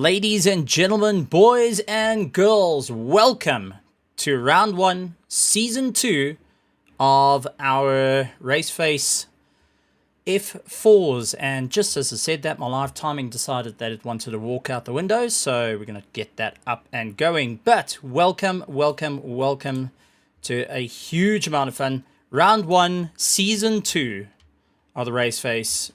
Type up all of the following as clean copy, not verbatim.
Ladies and gentlemen, boys and girls, welcome to round 1, season 2 of our RaceFace F4s. And just as I said that, my live timing decided that it wanted to walk out the window, so we're going to get that up and going. But welcome to a huge amount of fun. Round 1, season 2 of the RaceFace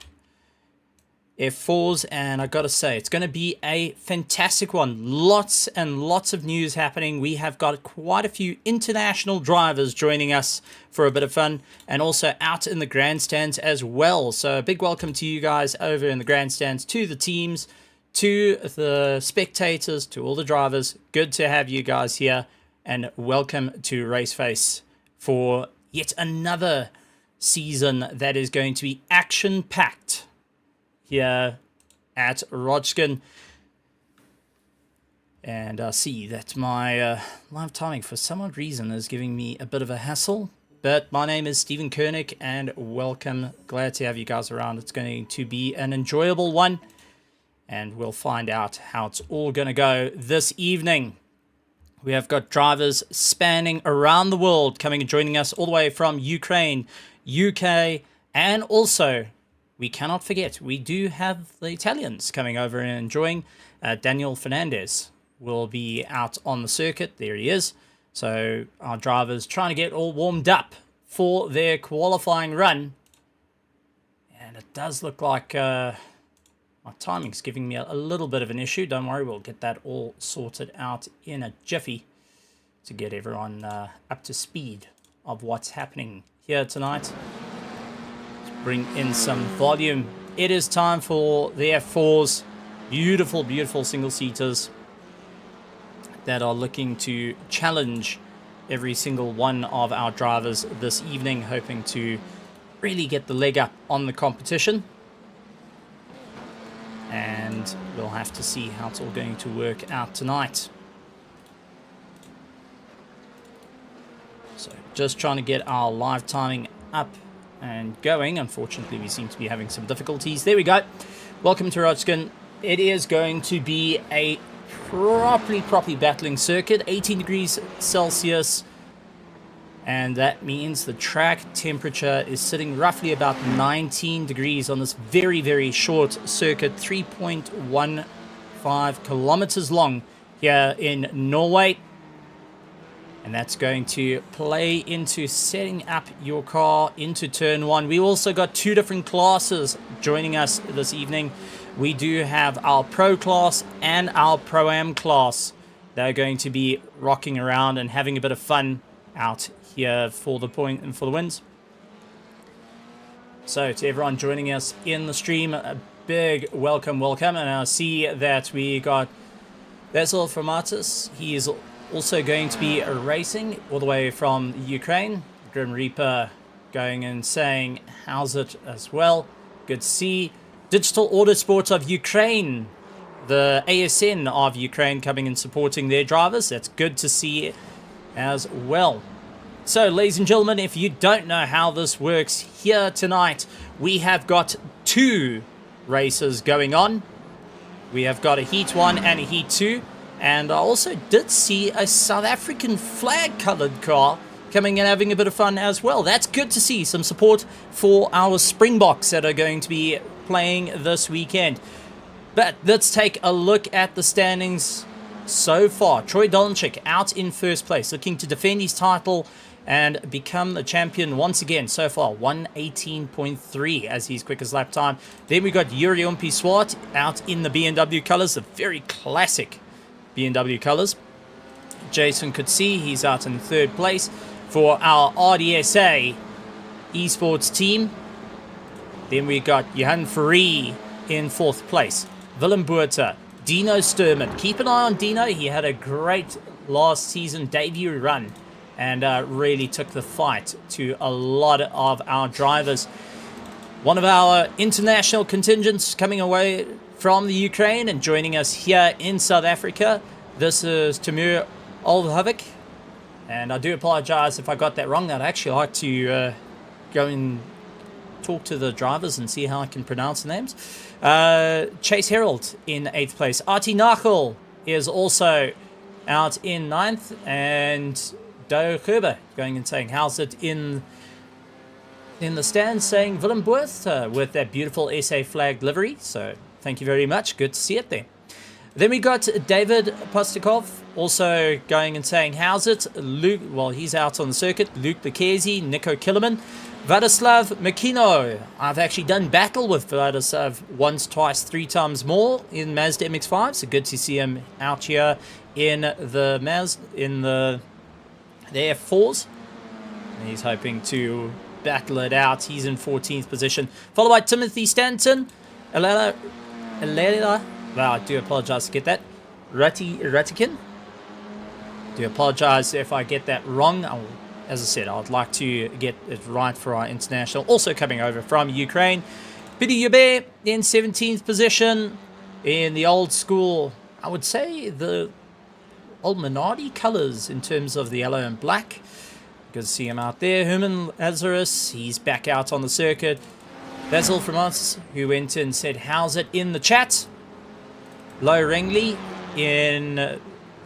F4s, and I gotta say, it's going to be a fantastic one. Lots and lots of news happening. We have got quite a few international drivers joining us for a bit of fun, and also out in the grandstands as well. So a big welcome to you guys over in the grandstands, to the teams, to the spectators, to all the drivers. Good to have you guys here, and welcome to RaceFace for yet another season that is going to be action-packed here at Rudskogen. And I see that my live timing for some odd reason is giving me a bit of a hassle. But my name is Stephen Koenig, and welcome. Glad to have you guys around. It's going to be an enjoyable one, and we'll find out how it's all going to go this evening. We have got drivers spanning around the world coming and joining us all the way from Ukraine, UK, and also we cannot forget, we do have the Italians coming over and enjoying. Daniel Fernandez will be out on the circuit. There he is. So our drivers trying to get all warmed up for their qualifying run. And it does look like my timing's giving me a little bit of an issue. Don't worry, we'll get that all sorted out in a jiffy to get everyone up to speed of what's happening here tonight. Bring in some volume. It is time for the F4s. Beautiful, beautiful single-seaters that are looking to challenge every single one of our drivers this evening, hoping to really get the leg up on the competition. And we'll have to see how it's all going to work out tonight. So just trying to get our live timing up and going. Unfortunately, we seem to be having some difficulties. There we go. Welcome to Rudskogen. It is going to be a properly battling circuit. 18 degrees Celsius, and that means the track temperature is sitting roughly about 19 degrees on this very short circuit, 3.15 kilometers long here in Norway. And that's going to play into setting up your car into turn 1. We also got 2 different classes joining us this evening. We do have our Pro class and our Pro-Am class. They're going to be rocking around and having a bit of fun out here for the point and for the wins. So to everyone joining us in the stream, a big welcome. And I see that we got Basil Formatis. He is also going to be racing all the way from Ukraine. Grim Reaper going and saying, how's it as well? Good to see. Digital Autosports of Ukraine, the ASN of Ukraine, coming and supporting their drivers. That's good to see as well. So, ladies and gentlemen, if you don't know how this works, here tonight we have got 2 races going on. We have got a Heat 1 and a Heat 2. And I also did see a South African flag-coloured car coming and having a bit of fun as well. That's good to see. Some support for our Springboks that are going to be playing this weekend. But let's take a look at the standings so far. Troy Dolanchik out in first place, looking to defend his title and become the champion once again. So far, 1:18.3 as his quickest lap time. Then we got Yuri Umpi-Swart out in the BMW colours, the very classic BMW colours. Jason could see he's out in third place for our RDSA esports team. Then we got Johan Ferree in fourth place. Willem Buerta, Dino Sturman. Keep an eye on Dino. He had a great last season debut run and really took the fight to a lot of our drivers. One of our international contingents coming away from the Ukraine and joining us here in South Africa. This is Timur Olhovic, and I do apologize if I got that wrong. I'd actually like to go and talk to the drivers and see how I can pronounce the names. Chase Herald in 8th place. Artie Nachel is also out in 9th. And Do Gerber going and saying, how's it in the stand, saying Willem Boerth with that beautiful SA flag livery. So thank you very much. Good to see it there. Then we got David Postikov also going and saying, how's it? Luke, well, he's out on the circuit. Luke Lekezi, Nico Killerman, Vladislav Makino. I've actually done battle with Vladislav once, twice, 3 times more in Mazda MX-5. So good to see him out here in the F4s. And he's hoping to battle it out. He's in 14th position. Followed by Timothy Stanton, Alela. Well, I do apologize to get that. Ratikin. Do apologize if I get that wrong. As I said, I'd like to get it right for our international. Also coming over from Ukraine. Bidi Yube in 17th position. In the old school, I would say the old Minardi colors in terms of the yellow and black. Good to see him out there. Herman Lazarus, he's back out on the circuit. Basil from us, who went and said, how's it in the chat? Lo Ringley in,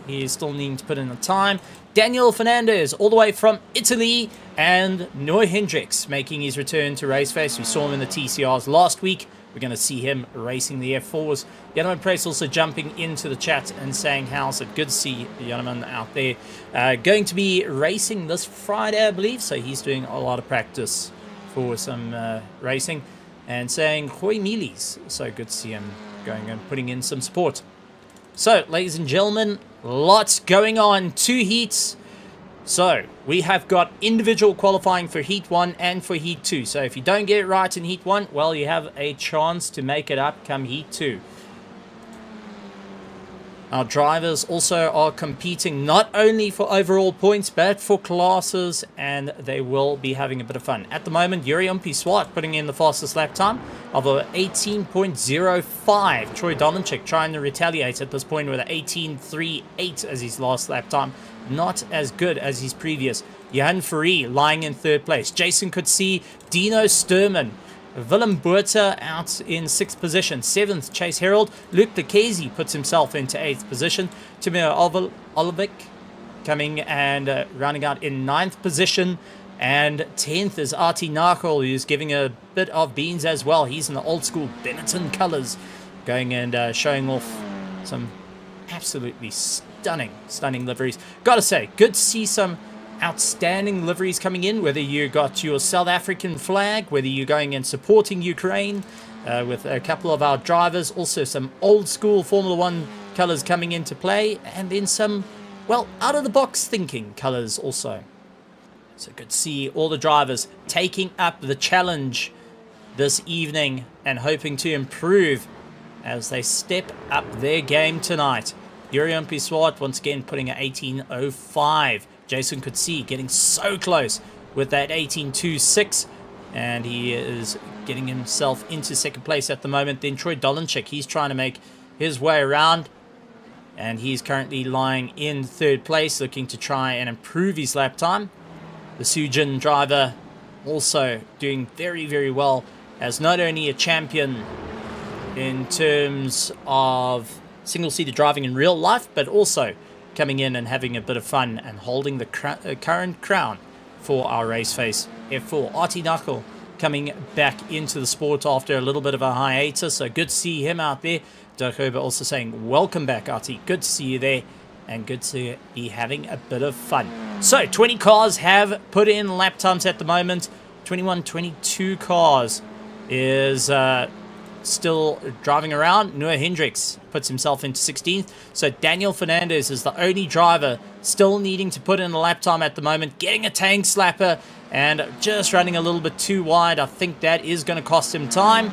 he's still needing to put in the time. Daniel Fernandez all the way from Italy, and Noah Hendricks making his return to Raceface. We saw him in the TCRs last week. We're going to see him racing the F4s. Yanaman Price also jumping into the chat and saying, how's it? Good to see Yanaman out there. Going to be racing this Friday, I believe, so he's doing a lot of practice for some racing. And saying, hoi milis. So good to see him going and putting in some support. So, ladies and gentlemen, lots going on. 2 heats. So, we have got individual qualifying for Heat 1 and for Heat 2. So, if you don't get it right in Heat 1, well, you have a chance to make it up come Heat 2. Our drivers also are competing not only for overall points, but for classes, and they will be having a bit of fun. At the moment, Yuri Swat putting in the fastest lap time of a 18.05. Troy Dolanchik trying to retaliate at this point with an 18.38 as his last lap time. Not as good as his previous. Johan Fourie lying in 3rd place. Jason Coetzee, Dino Sturman, Willem Boerta out in 6th position. 7th, Chase Herald. Luke Lekezi puts himself into 8th position. Timur Olivik coming and rounding out in 9th position. And 10th is Artie Nachel, who's giving a bit of beans as well. He's in the old school Benetton colours, going and showing off some absolutely stunning liveries. Gotta say, good to see some outstanding liveries coming in, whether you got your South African flag, whether you're going and supporting Ukraine with a couple of our drivers, also some old school Formula 1 colors coming into play, and then some, well, out of the box thinking colors also. So good to see all the drivers taking up the challenge this evening and hoping to improve as they step up their game tonight. Yurian Piswat once again putting an 18.05. Jason Coetzee getting so close with that 18.26, and he is getting himself into 2nd place at the moment. Then Troy Dolanchik, he's trying to make his way around, and he's currently lying in 3rd place, looking to try and improve his lap time. The Sujin driver also doing very well, as not only a champion in terms of single-seater driving in real life, but also coming in and having a bit of fun and holding the current crown for our Raceface F4. Artie Nachel coming back into the sport after a little bit of a hiatus, so good to see him out there. Doug Herber also saying, welcome back, Artie. Good to see you there, and good to be having a bit of fun. So, 20 cars have put in lap times at the moment. 22 cars is still driving around. Noah Hendricks puts himself into 16th. So Daniel Fernandez is the only driver still needing to put in a lap time at the moment, getting a tank slapper and just running a little bit too wide. I think that is going to cost him time,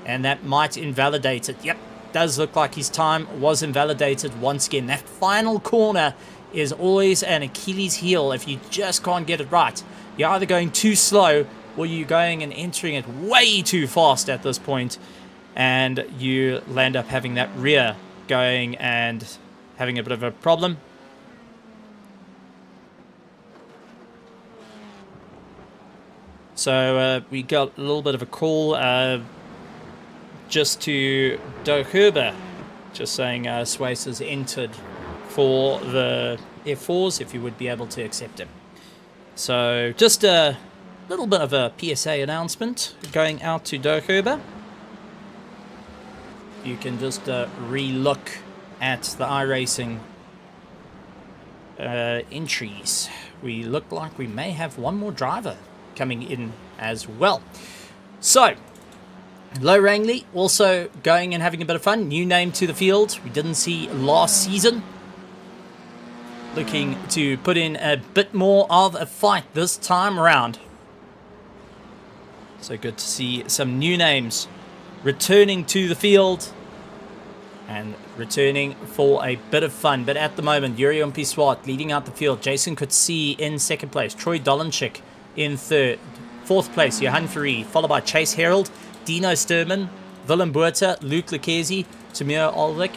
and that might invalidate it. Yep, does look like his time was invalidated once again. That final corner is always an Achilles heel if you just can't get it right. You're either going too slow or you're going and entering it way too fast at this point, and you land up having that rear going and having a bit of a problem. So we got a little bit of a call just to Doherber, just saying Swace has entered for the F4s, if you would be able to accept him. So just a little bit of a PSA announcement going out to Doherber. You can just re-look at the iRacing entries. We look like we may have one more driver coming in as well. So, Low Rangley also going and having a bit of fun. New name to the field. We didn't see last season. Looking to put in a bit more of a fight this time around. So good to see some new names returning to the field and returning for a bit of fun. But at the moment, Yuri Umpiswat leading out the field. Jason Coetzee in second place. Troy Dolanchik in third. Fourth place, Johan Ferree, followed by Chase Herald, Dino Sturman, Willem Buerta, Luke Lucchesi, Tamir Olvik,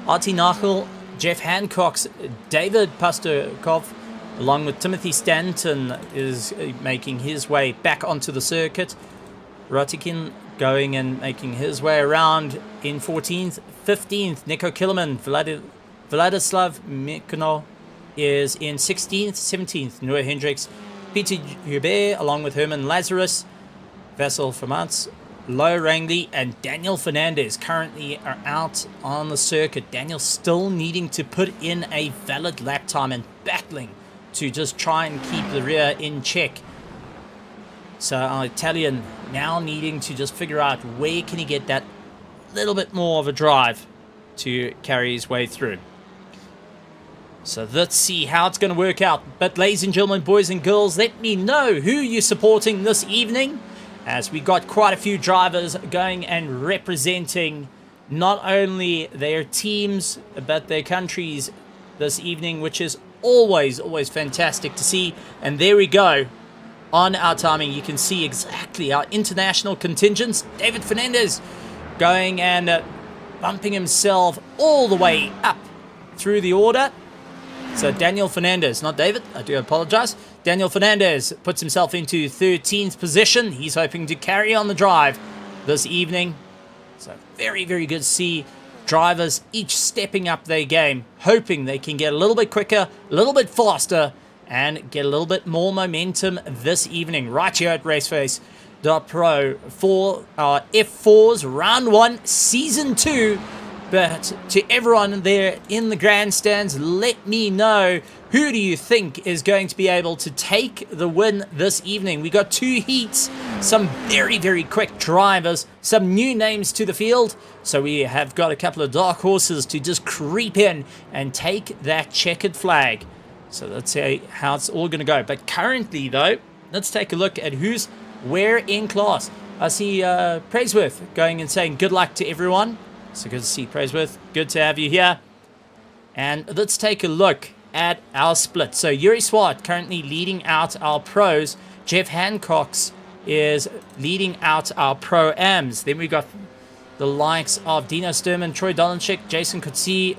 Artie Nachel, Jeff Hancock's, David Pastorkov, along with Timothy Stanton, is making his way back onto the circuit. Ratikin going and making his way around in 14th. 15th, Nico Killerman. Vladislav Mikono is in 16th. 17th, Noah Hendricks. Peter Hubert, along with Herman Lazarus. Vassal Fermats, Low Rangley, and Daniel Fernandez currently are out on the circuit. Daniel still needing to put in a valid lap time and battling to just try and keep the rear in check. So our Italian now needing to just figure out where can he get that little bit more of a drive to carry his way through. So let's see how it's going to work out. But ladies and gentlemen, boys and girls, let me know who you're supporting this evening, as we got quite a few drivers going and representing not only their teams but their countries this evening, which is always fantastic to see. And there we go. On our timing, you can see exactly our international contingents. David Fernandez going and bumping himself all the way up through the order. So Daniel Fernandez, not David, I do apologize. Daniel Fernandez puts himself into 13th position. He's hoping to carry on the drive this evening. So very good to see drivers each stepping up their game, hoping they can get a little bit quicker, a little bit faster, and get a little bit more momentum this evening right here at RaceFace.Pro for our F4s Round 1 Season 2. But to everyone there in the grandstands, let me know, who do you think is going to be able to take the win this evening? We got 2 heats, some very quick drivers, some new names to the field. So we have got a couple of dark horses to just creep in and take that checkered flag. So let's see how it's all going to go. But currently, though, let's take a look at who's where in class. I see Praiseworth going and saying good luck to everyone. So good to see Praiseworth. Good to have you here. And let's take a look at our split. So Yuri Swart currently leading out our pros. Jeff Hancock's is leading out our pro-ams. Then we got the likes of Dino Sturman, Troy Dolanchik, Jason Coetzee.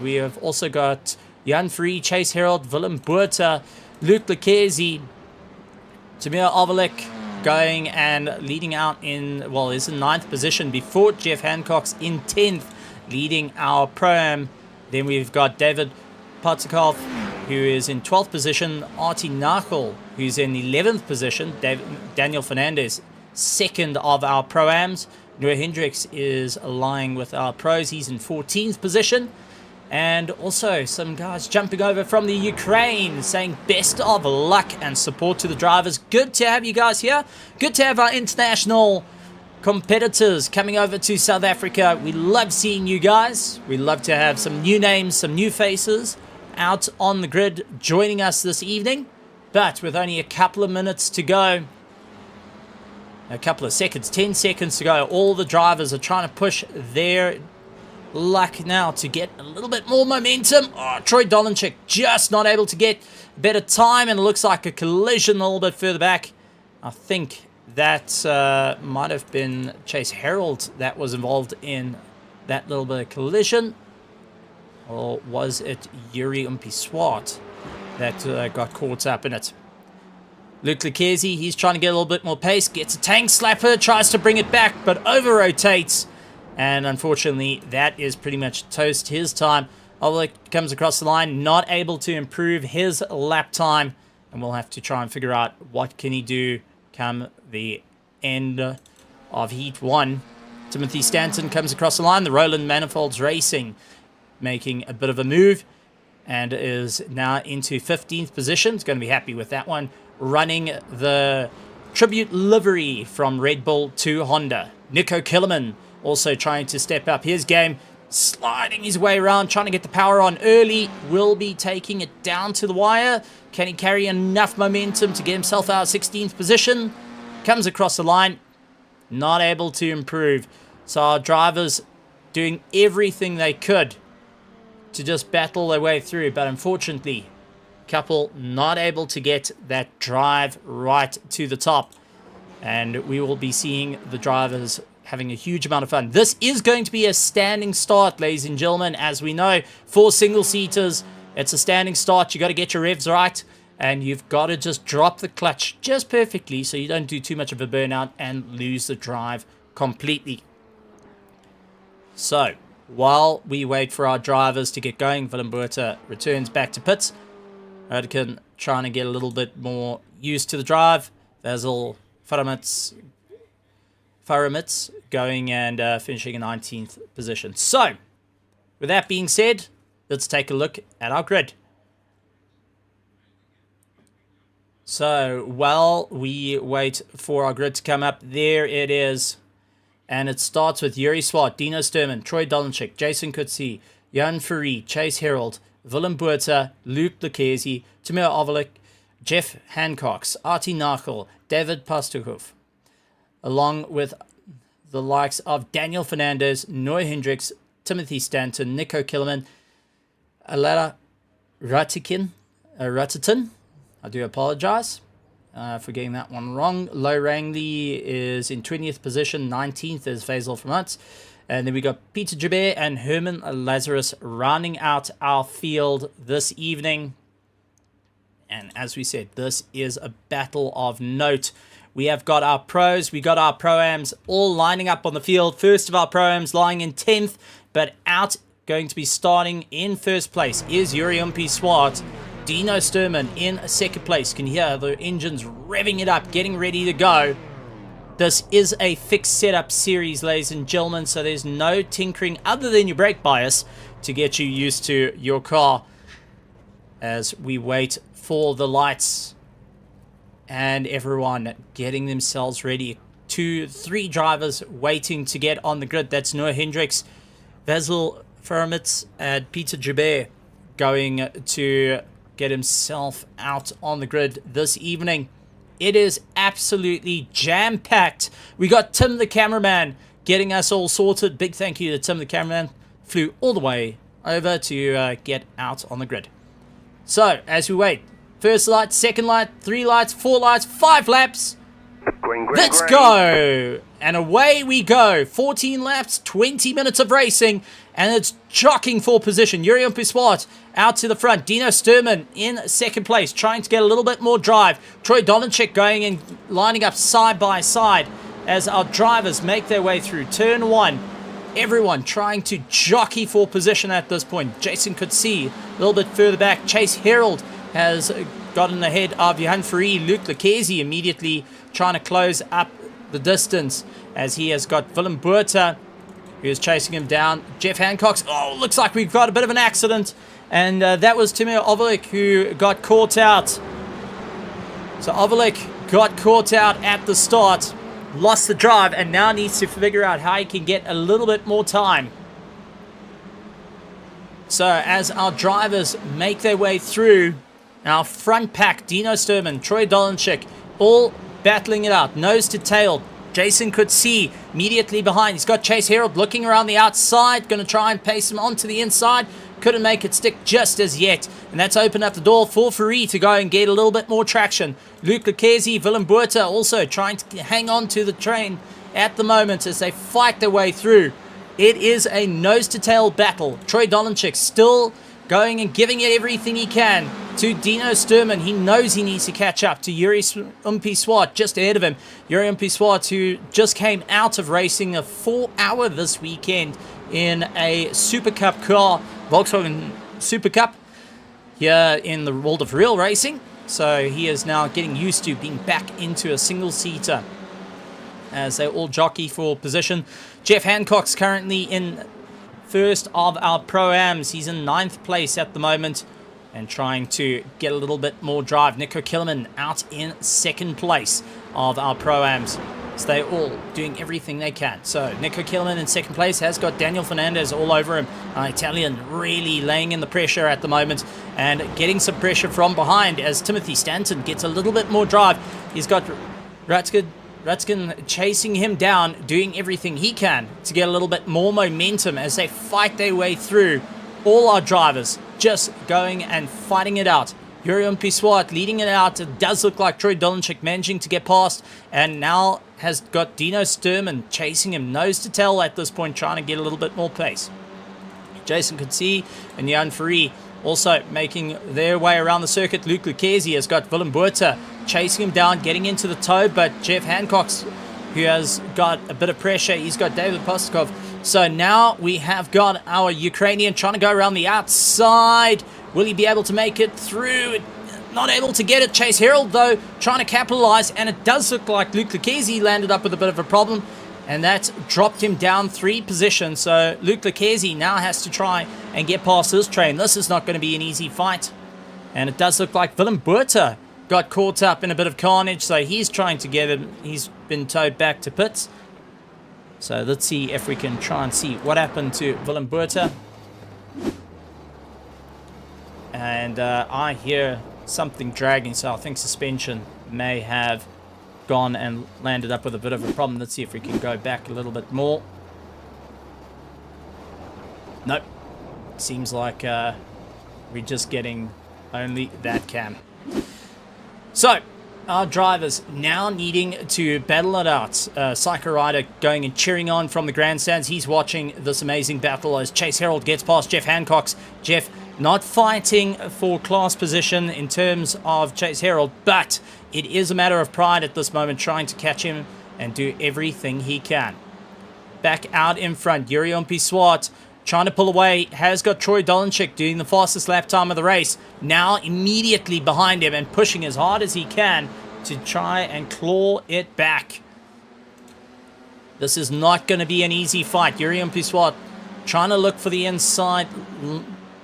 We have also got Jan Free, Chase Herald, Willem Buerta, Luke Lucchesi, Tamir Ovelik going and leading out in, well, is in 9th position before Jeff Hancock's in 10th, leading our pro-am. Then we've got David Patsakov, who is in 12th position, Artie Nachel, who's in 11th position, Daniel Fernandez, second of our pro-ams. Noah Hendricks is lying with our pros, he's in 14th position. And also some guys jumping over from the Ukraine saying best of luck and support to the drivers. Good to have you guys here. Good to have our international competitors coming over to South Africa. We love seeing you guys. We love to have some new names, some new faces out on the grid joining us this evening. But with only a couple of minutes to go, a couple of seconds, 10 seconds to go, all the drivers are trying to push their luck now to get a little bit more momentum. Oh, Troy Dolanchik just not able to get better time, and it looks like a collision a little bit further back. I think that might have been Chase Herald that was involved in that little bit of collision. Or was it Yuri Umpiswat that got caught up in it? Luke Lucchesi, he's trying to get a little bit more pace, gets a tank slapper, tries to bring it back, but over-rotates. And unfortunately, that is pretty much toast his time. Ovalik comes across the line, not able to improve his lap time. And we'll have to try and figure out what can he do come the end of Heat 1. Timothy Stanton comes across the line. The Roland Manifolds Racing making a bit of a move and is now into 15th position. He's going to be happy with that one. Running the tribute livery from Red Bull to Honda. Nico Killerman also trying to step up his game. Sliding his way around, trying to get the power on early. Will be taking it down to the wire. Can he carry enough momentum to get himself out of 16th position? Comes across the line. Not able to improve. So our drivers doing everything they could to just battle their way through. But unfortunately, couple not able to get that drive right to the top. And we will be seeing the drivers having a huge amount of fun. This is going to be a standing start, ladies and gentlemen. As we know, for single-seaters, it's a standing start. You got to get your revs right. And you've got to just drop the clutch just perfectly so you don't do too much of a burnout and lose the drive completely. So, while we wait for our drivers to get going, Willem Buerta returns back to pits. Rudskogen trying to get a little bit more used to the drive. Basil Faramitz going and finishing in 19th position. So, with that being said, let's take a look at our grid. So, while we wait for our grid to come up, there it is. And it starts with Yuri Swart, Dino Sturman, Troy Dolanchik, Jason Coetzee, Jan Fourie, Chase Herald, Willem Buerta, Luke Lucchesi, Timur Ovalik, Jeff Hancox, Artie Nachel, David Pastuhoff, along with the likes of Daniel Fernandez, Noah Hendricks, Timothy Stanton, Nico Killerman, Alara Ratikin, Ratitin. I do apologize for getting that one wrong. Lo Rangley is in 20th position. 19th is Faisal Vermont. And then we got Peter Joubert and Herman Lazarus rounding out our field this evening. And as we said, this is a battle of note. We have got our pros, we got our pro-ams all lining up on the field. First of our pro-ams lying in 10th, but out going to be starting in first place is Yuri Umpi Swart. Dino Sturman in second place. Can hear the engines revving it up, getting ready to go. This is a fixed setup series, ladies and gentlemen, so there's no tinkering other than your brake bias to get you used to your car as we wait for the lights and everyone getting themselves ready. 3 drivers waiting to get on the grid. That's Noah Hendricks, Basil Faramitz, and Peter Joubert going to get himself out on the grid this evening. It is absolutely jam-packed. We got Tim the cameraman getting us all sorted. Big thank you to Tim the cameraman. Flew all the way over to get out on the grid. So, as we wait, first light, second light, 3 lights, 4 lights, 5 laps. Let's go! And away we go. 14 laps, 20 minutes of racing, and it's jockeying for position. Yuri Umpi out to the front. Dino Sturman in second place, trying to get a little bit more drive. Troy Dolanchik going and lining up side by side as our drivers make their way through turn 1. Everyone trying to jockey for position at this point. Jason Coetzee a little bit further back. Chase Herald has gotten ahead of Johan Fourie. Luke Lucchesi immediately trying to close up the distance as he has got Willem Buerta who is chasing him down. Jeff Hancox. Oh, looks like we've got a bit of an accident. And that was Timur Ovalik who got caught out. So Ovalik got caught out at the start. Lost the drive and now needs to figure out how he can get a little bit more time. So as our drivers make their way through, our front pack, Dino Sturman, Troy Dolanchik, all battling it out, nose to tail. Jason Coetzee immediately behind. He's got Chase Herald looking around the outside, going to try and pace him onto the inside. Couldn't make it stick just as yet. And that's opened up the door for Fourie to go and get a little bit more traction. Luke Lucchesi, Willem Buerta also trying to hang on to the train at the moment as they fight their way through. It is a nose-to-tail battle. Troy Dolanchik still going and giving it everything he can to Dino Sturman. He knows he needs to catch up to Yuri Umpi-Swart just ahead of him. Yuri Umpi-Swart, who just came out of racing a 4-hour this weekend in a Super Cup car, Volkswagen Super Cup, here in the world of real racing. So he is now getting used to being back into a single-seater as they all jockey for position. Jeff Hancock's currently in first of our Pro-Ams. He's in 9th place at the moment and trying to get a little bit more drive. Nico Killerman out in 2nd place of our Pro-Ams. So they're all doing everything they can. So Nico Killerman in 2nd place has got Daniel Fernandez all over him. Italian really laying in the pressure at the moment and getting some pressure from behind as Timothy Stanton gets a little bit more drive. He's got Rudskogen chasing him down, doing everything he can to get a little bit more momentum as they fight their way through. All our drivers just going and fighting it out. Yuri Umpi-Swart leading it out. It does look like Troy Dolanchik managing to get past, and now has got Dino Sturman chasing him nose to tail at this point, trying to get a little bit more pace. Jason Coetzee and Jan Ferree also making their way around the circuit. Luke Lucchesi has got Willem Buerta chasing him down, getting into the toe, but Jeff Hancock's, who has got a bit of pressure, he's got David Postkov. So now we have got our Ukrainian trying to go around the outside. Will he be able to make it through? Not able to get it. Chase Herald, though, trying to capitalize, and it does look like Luke Lucchesi landed up with a bit of a problem, and that dropped him down 3 positions. So Luke Lucchesi now has to try and get past his train. This is not going to be an easy fight, and it does look like Willem Buerta got caught up in a bit of carnage, so he's trying to get him. He's been towed back to pits. So let's see if we can try and see what happened to Willem Buerta. And I hear something dragging, so I think suspension may have gone and landed up with a bit of a problem. Let's see if we can go back a little bit more. Nope. Seems like we're just getting only that cam. So, our drivers now needing to battle it out. Psycho Rider going and cheering on from the grandstands. He's watching this amazing battle as Chase Herald gets past Jeff Hancock's. Jeff not fighting for class position in terms of Chase Herald, but it is a matter of pride at this moment, trying to catch him and do everything he can. Back out in front, Yuri Umpi-Swart trying to pull away, has got Troy Dolanchik doing the fastest lap time of the race. Now immediately behind him and pushing as hard as he can to try and claw it back. This is not going to be an easy fight. Yuri Umpi-Swart trying to look for the inside,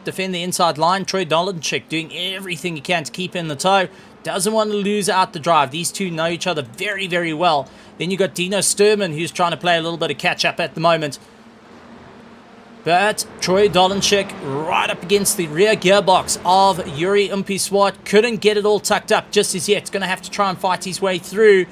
defend the inside line. Troy Dolanchik doing everything he can to keep in the tow. Doesn't want to lose out the drive. These two know each other very, very well. Then you got Dino Sturman, who's trying to play a little bit of catch up at the moment. But Troy Dolanchik right up against the rear gearbox of Yuri Umpi-Swart. Couldn't get it all tucked up just as yet. Going to have to try and fight his way through.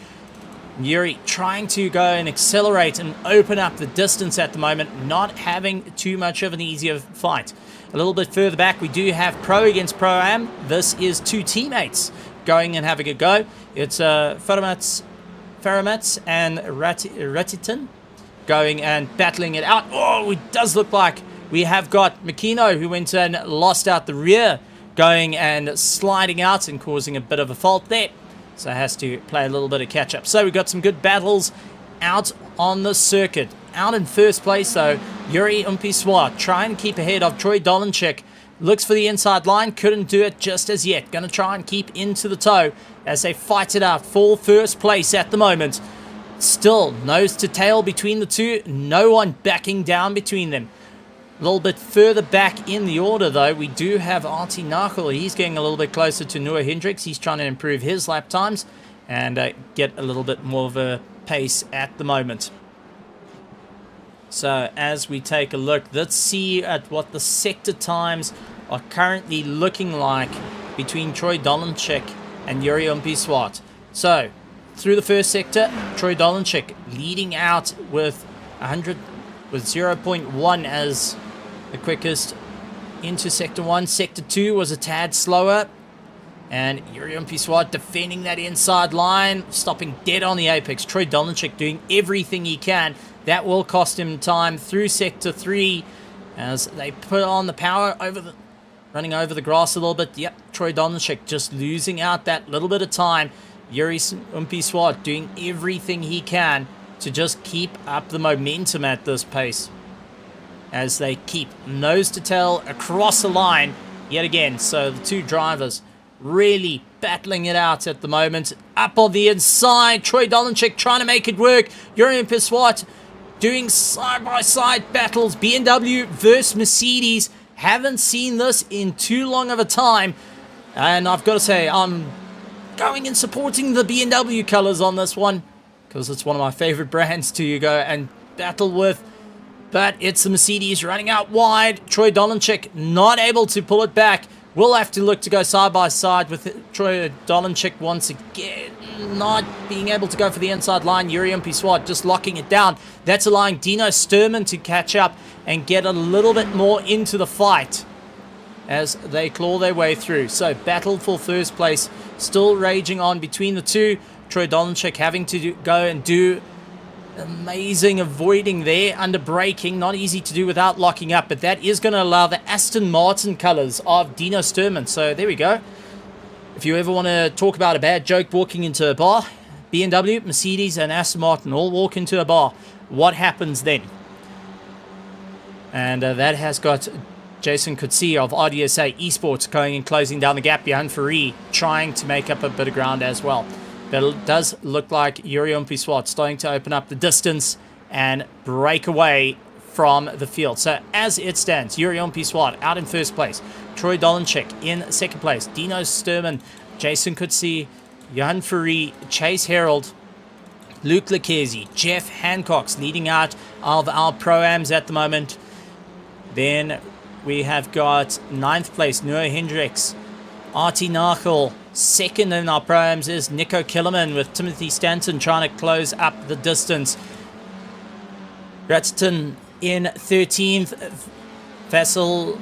Yuri trying to go and accelerate and open up the distance at the moment. Not having too much of an easier fight. A little bit further back, we do have Pro against Pro-Am. This is 2 teammates going and having a go. It's Faramats and Ratitin going and battling it out. Oh, it does look like we have got Makino, who went and lost out the rear, going and sliding out and causing a bit of a fault there. So has to play a little bit of catch up. So we've got some good battles out on the circuit. Out in first place, though, Yuri Umpi-Swart trying to keep ahead of Troy Dolanchik. Looks for the inside line, couldn't do it just as yet. Going to try and keep into the tow as they fight it out for first place at the moment. Still nose to tail between the two. No one backing down between them. A little bit further back in the order, though, we do have Artie Nachel. He's getting a little bit closer to Noah Hendricks. He's trying to improve his lap times and get a little bit more of a pace at the moment. So as we take a look, let's see at what the sector times are currently looking like between Troy Dolanchik and Yuri Umpi-Swart. So through the first sector, Troy Dolanchik leading out with 0.1 as the quickest into sector 1. Sector 2 was a tad slower, and Yuri Umpi-Swart defending that inside line, stopping dead on the apex. Troy Dolanchik doing everything he can. That will cost him time through sector 3 as they put on the power over running over the grass a little bit. Yep, Troy Donchik just losing out that little bit of time. Yuri Umpi-Swart doing everything he can to just keep up the momentum at this pace as they keep nose to tail across the line yet again. So the two drivers really battling it out at the moment. Up on the inside, Troy Donchik trying to make it work. Yuri Umpi-Swart doing side-by-side battles. BMW versus Mercedes. Haven't seen this in too long of a time. And I've got to say, I'm going and supporting the BMW colors on this one, because it's one of my favorite brands to go and battle with. But it's the Mercedes running out wide. Troy Donchik not able to pull it back. We'll have to look to go side by side with Troy Donchik once again. Not being able to go for the inside line. Yuri Umpi-Swart just locking it down. That's allowing Dino Sturman to catch up and get a little bit more into the fight as they claw their way through. So battle for first place still raging on between the two. Troy Donchik having to go and do amazing avoiding there under braking. Not easy to do without locking up, but that is going to allow the Aston Martin colors of Dino Sturman. So there we go. If you ever want to talk about a bad joke walking into a bar, BMW, Mercedes and Aston Martin all walk into a bar. What happens then? And that has got Jason Coetzee of RDSA Esports going and closing down the gap behind Ferrari, trying to make up a bit of ground as well. But it does look like Yuri Umpi-Swart starting to open up the distance and break away from the field. So as it stands, Yuri Umpi-Swart out in first place. Troy Donchik in second place. Dino Sturman, Jason Coetzee, Johan Ferrari, Chase Herald, Luke Lucchesi, Jeff Hancock's leading out of our Pro-Ams at the moment. Then we have got ninth place, Noah Hendricks. Artie Nachel. Second in our Pro-Ams is Nico Killerman with Timothy Stanton trying to close up the distance. Gratton in 13th. Vasil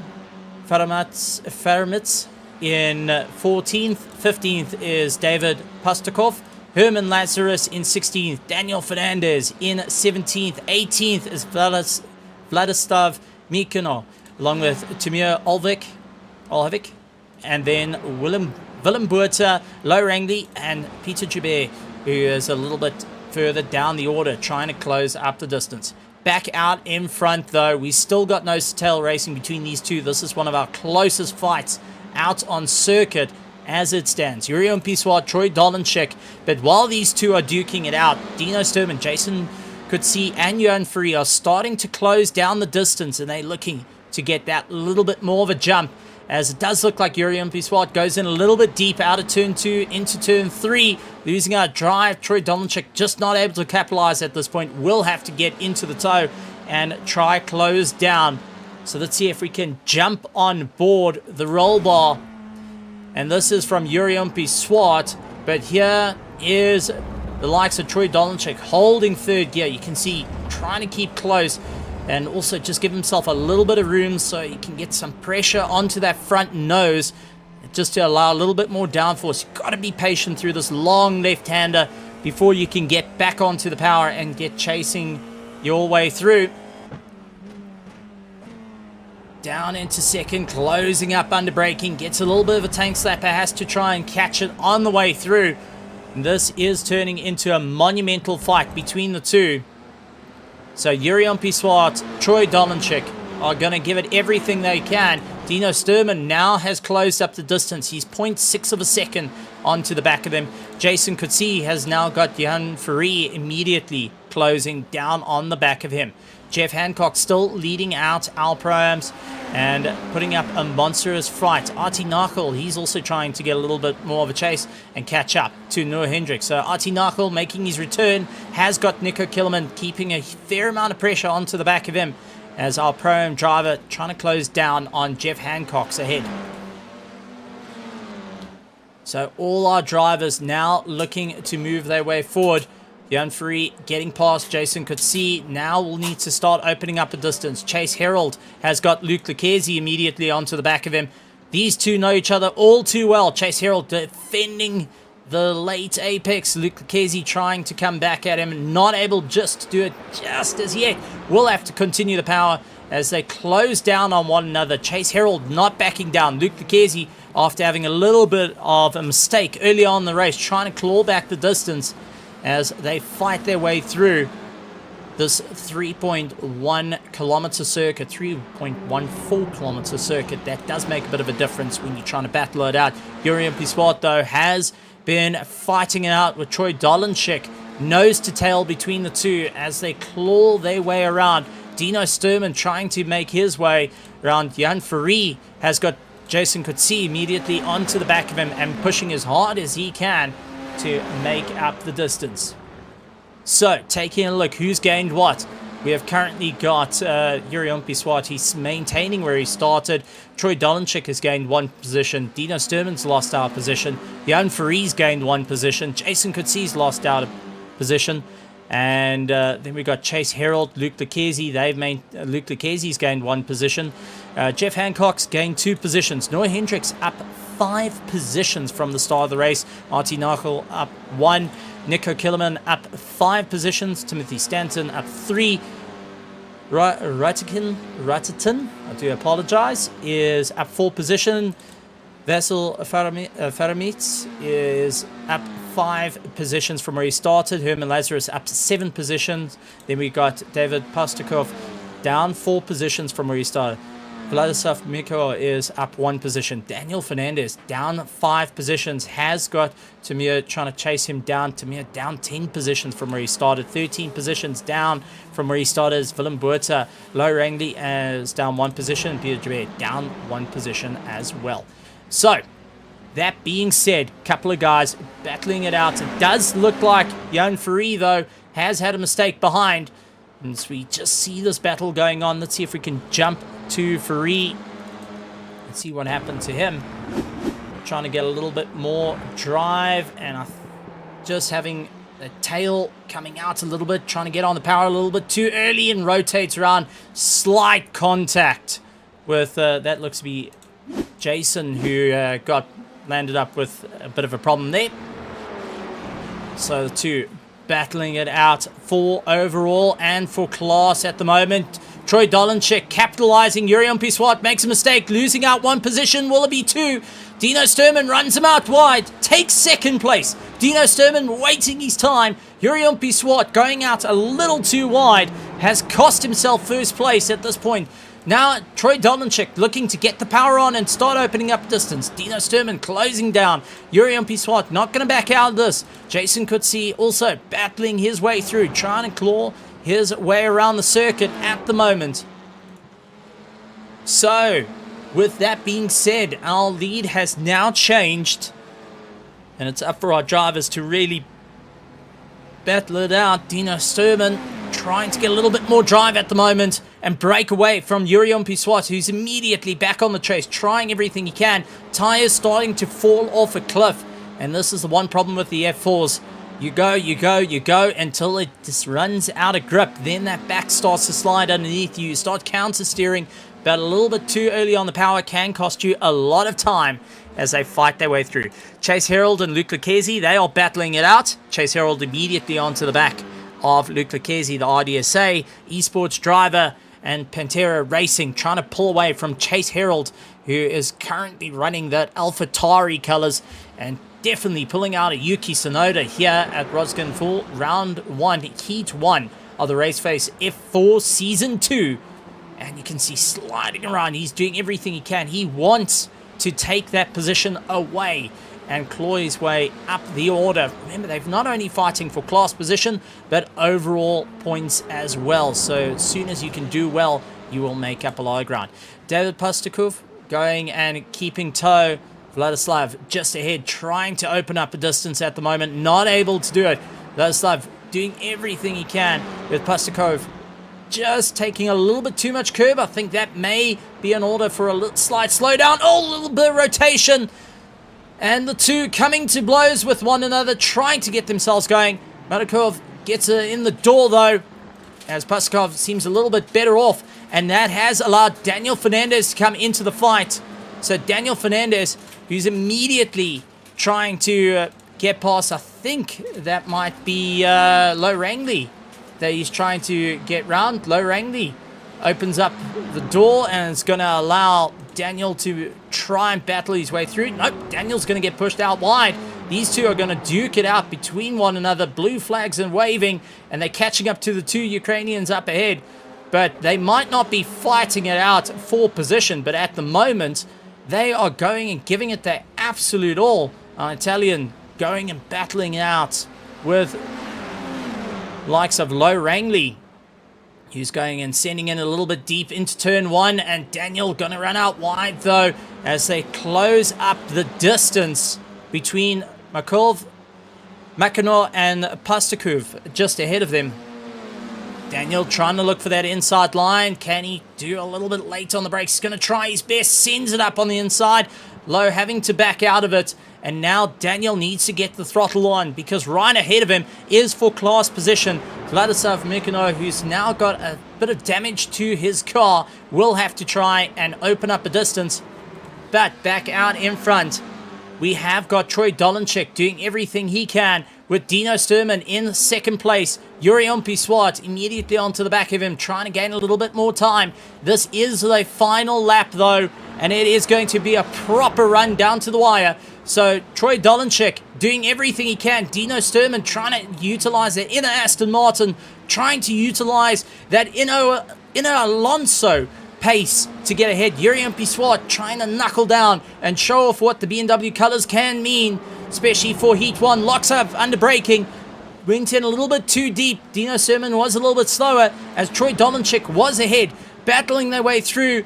Faramitz in 14th. 15th is David Pastakov. Herman Lazarus in 16th. Daniel Fernandez in 17th. 18th is Vladislav Mikino, along with Timur Olvik, and then Willem Buerta, Lo Rangley, and Peter Joubert, who is a little bit further down the order, trying to close up the distance. Back out in front, though, we still got nose-to-tail racing between these two. This is one of our closest fights out on circuit as it stands. Yuri Umpi-Swart, Troy Donchik, but while these two are duking it out, Dino Sturman, Jason Coetzee, and Johan Ferrari are starting to close down the distance, and they're looking to get that little bit more of a jump, as it does look like Yuri Umpi-Swart goes in a little bit deep out of turn 2 into turn 3, losing our drive. Troy Donchik just not able to capitalize at this point. Will have to get into the toe and try close down. So let's see if we can jump on board the roll bar. And this is from Yuri Umpi-Swart, but here is the likes of Troy Donchik holding third gear. You can see trying to keep close and also just give himself a little bit of room so he can get some pressure onto that front nose just to allow a little bit more downforce. You've got to be patient through this long left-hander before you can get back onto the power and get chasing your way through. Down into second, closing up under braking, gets a little bit of a tank slapper, has to try and catch it on the way through. And this is turning into a monumental fight between the two. So Yuri Umpi-Swart, Troy Donchik are going to give it everything they can. Dino Sturman now has closed up the distance. He's 0.6 of a second onto the back of him. Jason Coetzee has now got Johan Ferrari immediately closing down on the back of him. Jeff Hancock still leading out our Pro-Ams and putting up a monstrous fight. Artie Nachel, he's also trying to get a little bit more of a chase and catch up to Noah Hendricks. So Artie Nachel making his return, has got Nico Killerman keeping a fair amount of pressure onto the back of him as our Pro-Am driver trying to close down on Jeff Hancock's ahead. So all our drivers now looking to move their way forward. Johan Ferrari getting past Jason Coetzee. Now we'll need to start opening up a distance. Chase Herald has got Luke Lucchesi immediately onto the back of him. These two know each other all too well. Chase Herald defending the late apex. Luke Lucchesi trying to come back at him. Not able just to do it just as yet. We'll have to continue the power as they close down on one another. Chase Herald not backing down. Luke Lucchesi, after having a little bit of a mistake early on in the race, trying to claw back the distance as they fight their way through this 3.1 kilometer circuit, 3.14 kilometer circuit. That does make a bit of a difference when you're trying to battle it out. Jurien Piswart, though, has been fighting it out with Troy Dolenchik, nose to tail between the two as they claw their way around. Dino Sturman trying to make his way around. Jan Ferrie has got Jason Coetzee immediately onto the back of him and pushing as hard as he can to make up the distance. So, taking a look, who's gained what? We have currently got Jurien Piswart. He's maintaining where he started. Troy Dolenchik has gained 1 position. Dino Sturman's lost out position. Jan Ferrie's gained 1 position. Jason Coetzee's lost out a position. And then we got Chase Herald, Luke Lucchesi. Luke Lucchesi's gained 1 position. Jeff Hancock's gained 2 positions. Noah Hendricks up 5 positions from the start of the race. Artie Nagel up 1. Nico Killerman up 5 positions. Timothy Stanton up 3. Ratitin, I do apologize, is up 4 position. Vasil Faramits is up 5 positions from where he started. Herman Lazarus up 7 positions. Then we got David Pastukov down 4 positions from where he started. Vladislav Miko is up 1 position. Daniel Fernandez down 5 positions. Has got Tamir trying to chase him down. Tamir down 10 positions from where he started. 13 positions down from where he started is Willem Buerta. Lo Rangli is down 1 position. Peter Jabet down 1 position as well. So, that being said, a couple of guys battling it out. It does look like Jan Ferrie, though, has had a mistake behind. And so we just see this battle going on. Let's see if we can jump to Ferrie and see what happened to him. Trying to get a little bit more drive, and just having the tail coming out a little bit, trying to get on the power a little bit too early and rotates around. Slight contact with, that looks to be Jason, who landed up with a bit of a problem there. So the two battling it out for overall and for class at the moment. Troy Dolenchik capitalizing. Jurien Piswart makes a mistake, losing out 1 position. Will it be 2? Dino Sturman runs him out wide, takes 2nd place. Dino Sturman waiting his time. Jurien Piswart going out a little too wide, has cost himself 1st place at this point. Now Troy Dolenchik looking to get the power on and start opening up distance. Dino Sturman closing down. Jurien Piswart not going to back out of this. Jason Coetzee also battling his way through, trying to claw his way around the circuit at the moment. So, with that being said, our lead has now changed, and it's up for our drivers to really battle it out. Dino Sturman trying to get a little bit more drive at the moment and break away from Jurien Piswart, who's immediately back on the chase, trying everything he can. Tires starting to fall off a cliff, and this is the one problem with the F4s. You go until it just runs out of grip. Then that back starts to slide underneath you. You start counter steering, but a little bit too early on the power can cost you a lot of time as they fight their way through. Chase Herald and Luke Lucchesi, they are battling it out. Chase Herald immediately onto the back of Luke Lucchesi, the RDSA esports driver, and Pantera Racing trying to pull away from Chase Herald, who is currently running that AlphaTauri colors, and definitely pulling out a Yuki Tsunoda here at Rudskogen for round 1, heat 1 of the RaceFace F4 season 2. And you can see sliding around. He's doing everything he can. He wants to take that position away and claw his way up the order. Remember, they're not only fighting for class position, but overall points as well. So as soon as you can do well, you will make up a lot of ground. David Pastukov going and keeping toe. Vladislav just ahead, trying to open up a distance at the moment, not able to do it. Vladislav doing everything he can with Pastukov just taking a little bit too much curb. I think that may be an order for a little slight slowdown. Oh, a little bit of rotation. And the two coming to blows with one another, trying to get themselves going. Matakov gets in the door, though, as Pastukov seems a little bit better off. And that has allowed Daniel Fernandez to come into the fight. So Daniel Fernandez, who's immediately trying to get past, I think that might be Lo Rangli that he's trying to get round. Lo Rangli opens up the door and it's going to allow Daniel to try and battle his way through. Nope, Daniel's going to get pushed out wide. These two are going to duke it out between one another, blue flags and waving, and they're catching up to the two Ukrainians up ahead. But they might not be fighting it out for position, but at the moment, they are going and giving it their absolute all. Italian going and battling out with likes of Low Rangley, who's going and sending in a little bit deep into turn one, and Daniel gonna run out wide though as they close up the distance between Makarov and Pastakov just ahead of them. Daniel trying to look for that inside line. Can he do a little bit late on the brakes? He's going to try his best. Sends it up on the inside. Low having to back out of it. And now Daniel needs to get the throttle on because right ahead of him is for class position. Vladislav Mikino, who's now got a bit of damage to his car, will have to try and open up a distance. But back out in front, we have got Troy Dolenchik doing everything he can with Dino Sturman in second place. Yuri Umpi-Swart immediately onto the back of him, trying to gain a little bit more time. This is the final lap, though, and it is going to be a proper run down to the wire. So Troy Dolenchik doing everything he can. Dino Sturman trying to utilize the inner Aston Martin, trying to utilize that inner Alonso pace to get ahead. Yuri Umpi-Swart trying to knuckle down and show off what the BMW colors can mean, especially for Heat 1. Locks up under braking. Went in a little bit too deep. Dino Sturman was a little bit slower as Troy Dolenchik was ahead, battling their way through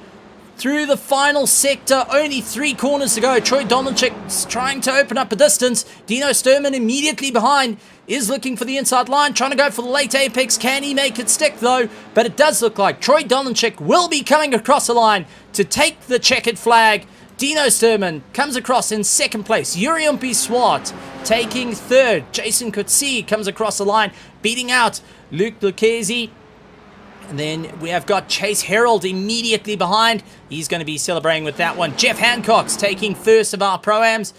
the final sector. Only 3 corners to go. Troy Dolenchik trying to open up a distance. Dino Sturman immediately behind is looking for the inside line, trying to go for the late apex. Can he make it stick though? But it does look like Troy Dolenchik will be coming across the line to take the checkered flag. Dino Sturman comes across in second place. Yuri Umpi-Swart taking third. Jason Kutsi comes across the line, beating out Luke Lucchese. And then we have got Chase Herald immediately behind. He's going to be celebrating with that one. Jeff Hancock's taking first of our Pro-Ams.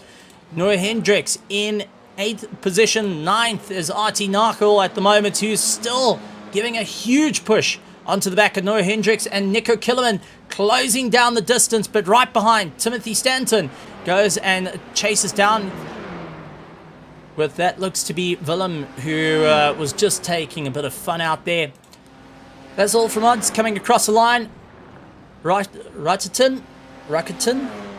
Noah Hendricks in 8th position. 9th is Artie Narkel at the moment, who's still giving a huge push onto the back of Noah Hendricks, and Nico Killerman closing down the distance, but right behind Timothy Stanton goes and chases down with that looks to be Willem, who was just taking a bit of fun out there. That's all from us coming across the line. Rakketon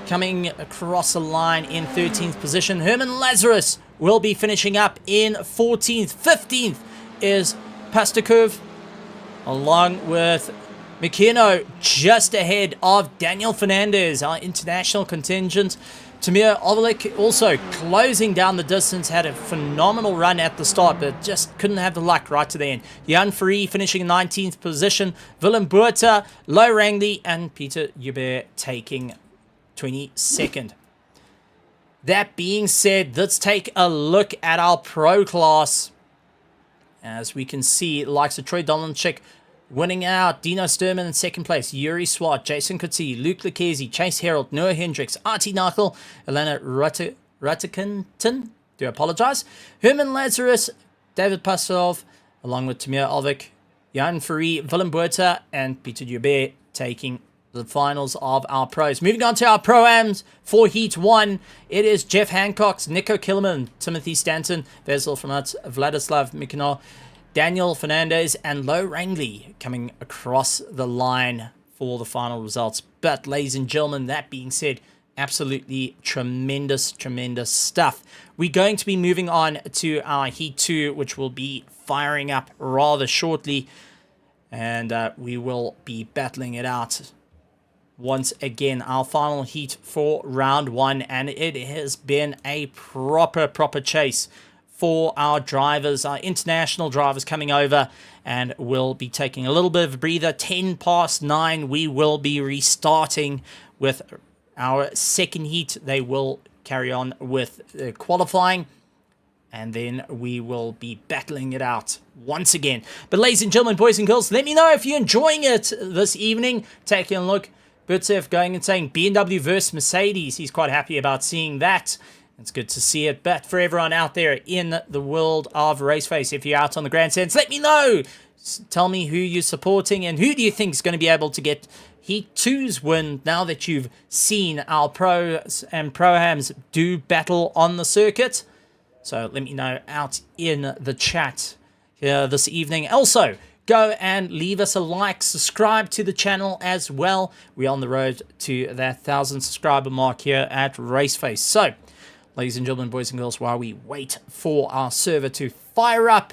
coming across the line in 13th position. Herman Lazarus will be finishing up in 14th. 15th is Pastakov, along with Mikino just ahead of Daniel Fernandez, our international contingent. Tamir Ovelik also closing down the distance, had a phenomenal run at the start, but just couldn't have the luck right to the end. Jan Ferry finishing in 19th position. Willem Buerta, Low Rangley, and Peter Hubert taking 22nd. That being said, let's take a look at our pro class. As we can see, likes of Troy Dolenchik winning out, Dino Sturman in second place, Yuri Swart, Jason Kutsi, Luke Lucchese, Chase Herald, Noah Hendricks, Artie Narkel, Elena Ruttikinton, do apologize, Herman Lazarus, David Pasov, along with Tamir Olvik, Jan Ferry, Willem Buerta, and Peter Hubert taking the finals of our pros. Moving on to our Pro-Ams for Heat 1, it is Jeff Hancock's, Nico Killerman, Timothy Stanton, Vezel from us, Vladislav Mikino, Daniel Fernandez, and Low Rangley coming across the line for the final results. But, ladies and gentlemen, that being said, absolutely tremendous stuff. We're going to be moving on to our Heat 2, which will be firing up rather shortly. And we will be battling it out once again. Our final heat for round 1. And it has been a proper chase for our drivers, our international drivers coming over, and we'll be taking a little bit of a breather. 9:10, we will be restarting with our second heat. They will carry on with qualifying, and then we will be battling it out once again. But ladies and gentlemen, boys and girls, let me know if you're enjoying it this evening. Taking a look, Burtsev going and saying BMW versus Mercedes. He's quite happy about seeing that. It's good to see it. But for everyone out there in the world of RaceFace, if you're out on the grandstands, let me know. Tell me who you're supporting and who do you think is going to be able to get Heat 2's win now that you've seen our pros and pro-hams do battle on the circuit. So let me know out in the chat here this evening. Also, go and leave us a like, subscribe to the channel as well. We're on the road to that 1,000 subscriber mark here at RaceFace. So, ladies and gentlemen, boys and girls, while we wait for our server to fire up,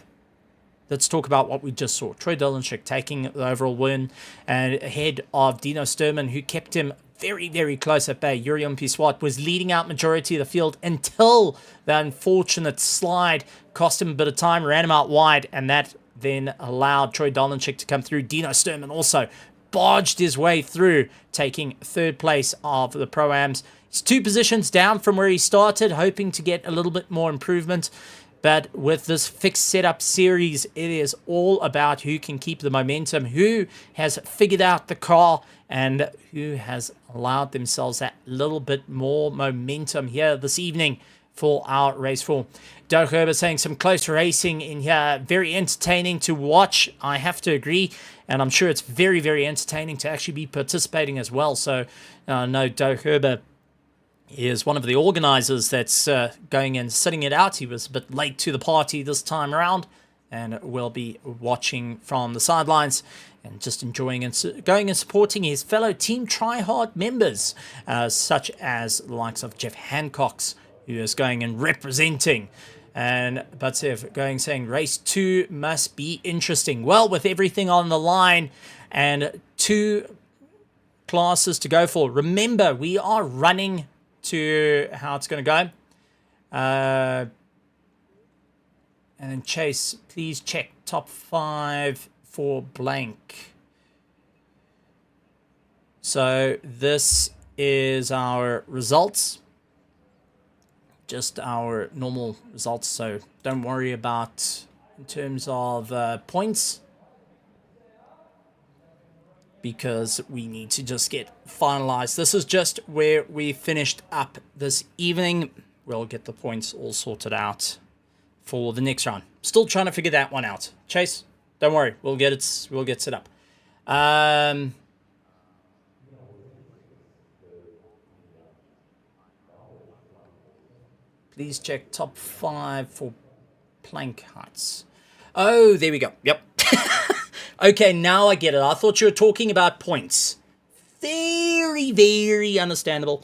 let's talk about what we just saw. Troy Dolenchik taking the overall win and ahead of Dino Sturman, who kept him very, very close at bay. Yuri Umpiswat was leading out majority of the field until the unfortunate slide cost him a bit of time, ran him out wide, and that then allowed Troy Dolenchik to come through. Dino Sturman also barged his way through, taking third place of the Pro-Ams. He's 2 positions down from where he started, hoping to get a little bit more improvement. But with this fixed setup series, it is all about who can keep the momentum, who has figured out the car, and who has allowed themselves that little bit more momentum here this evening for our race 4. Doug Herber saying some close racing in here. Very entertaining to watch. I have to agree. And I'm sure it's very, very entertaining to actually be participating as well. So, no, Doug Herber is one of the organizers that's going and sitting it out. He was a bit late to the party this time around and will be watching from the sidelines and just enjoying and going and supporting his fellow Team Tryhard members, such as the likes of Jeff Hancock's, who is going and representing. And Batsev going saying race 2 must be interesting. Well, with everything on the line and 2 classes to go for. Remember, we are running to how it's going to go. And then Chase, please check top 5 for blank. So this is our results. Just our normal results. So don't worry about in terms of points, because we need to just get finalized. This is just where we finished up this evening. We'll get the points all sorted out for the next round. Still trying to figure that one out. Chase, don't worry, we'll get it. We'll get set up. Please check top 5 for plank heights. Oh, there we go. Yep. Okay, now I get it. I thought you were talking about points. Very, very understandable.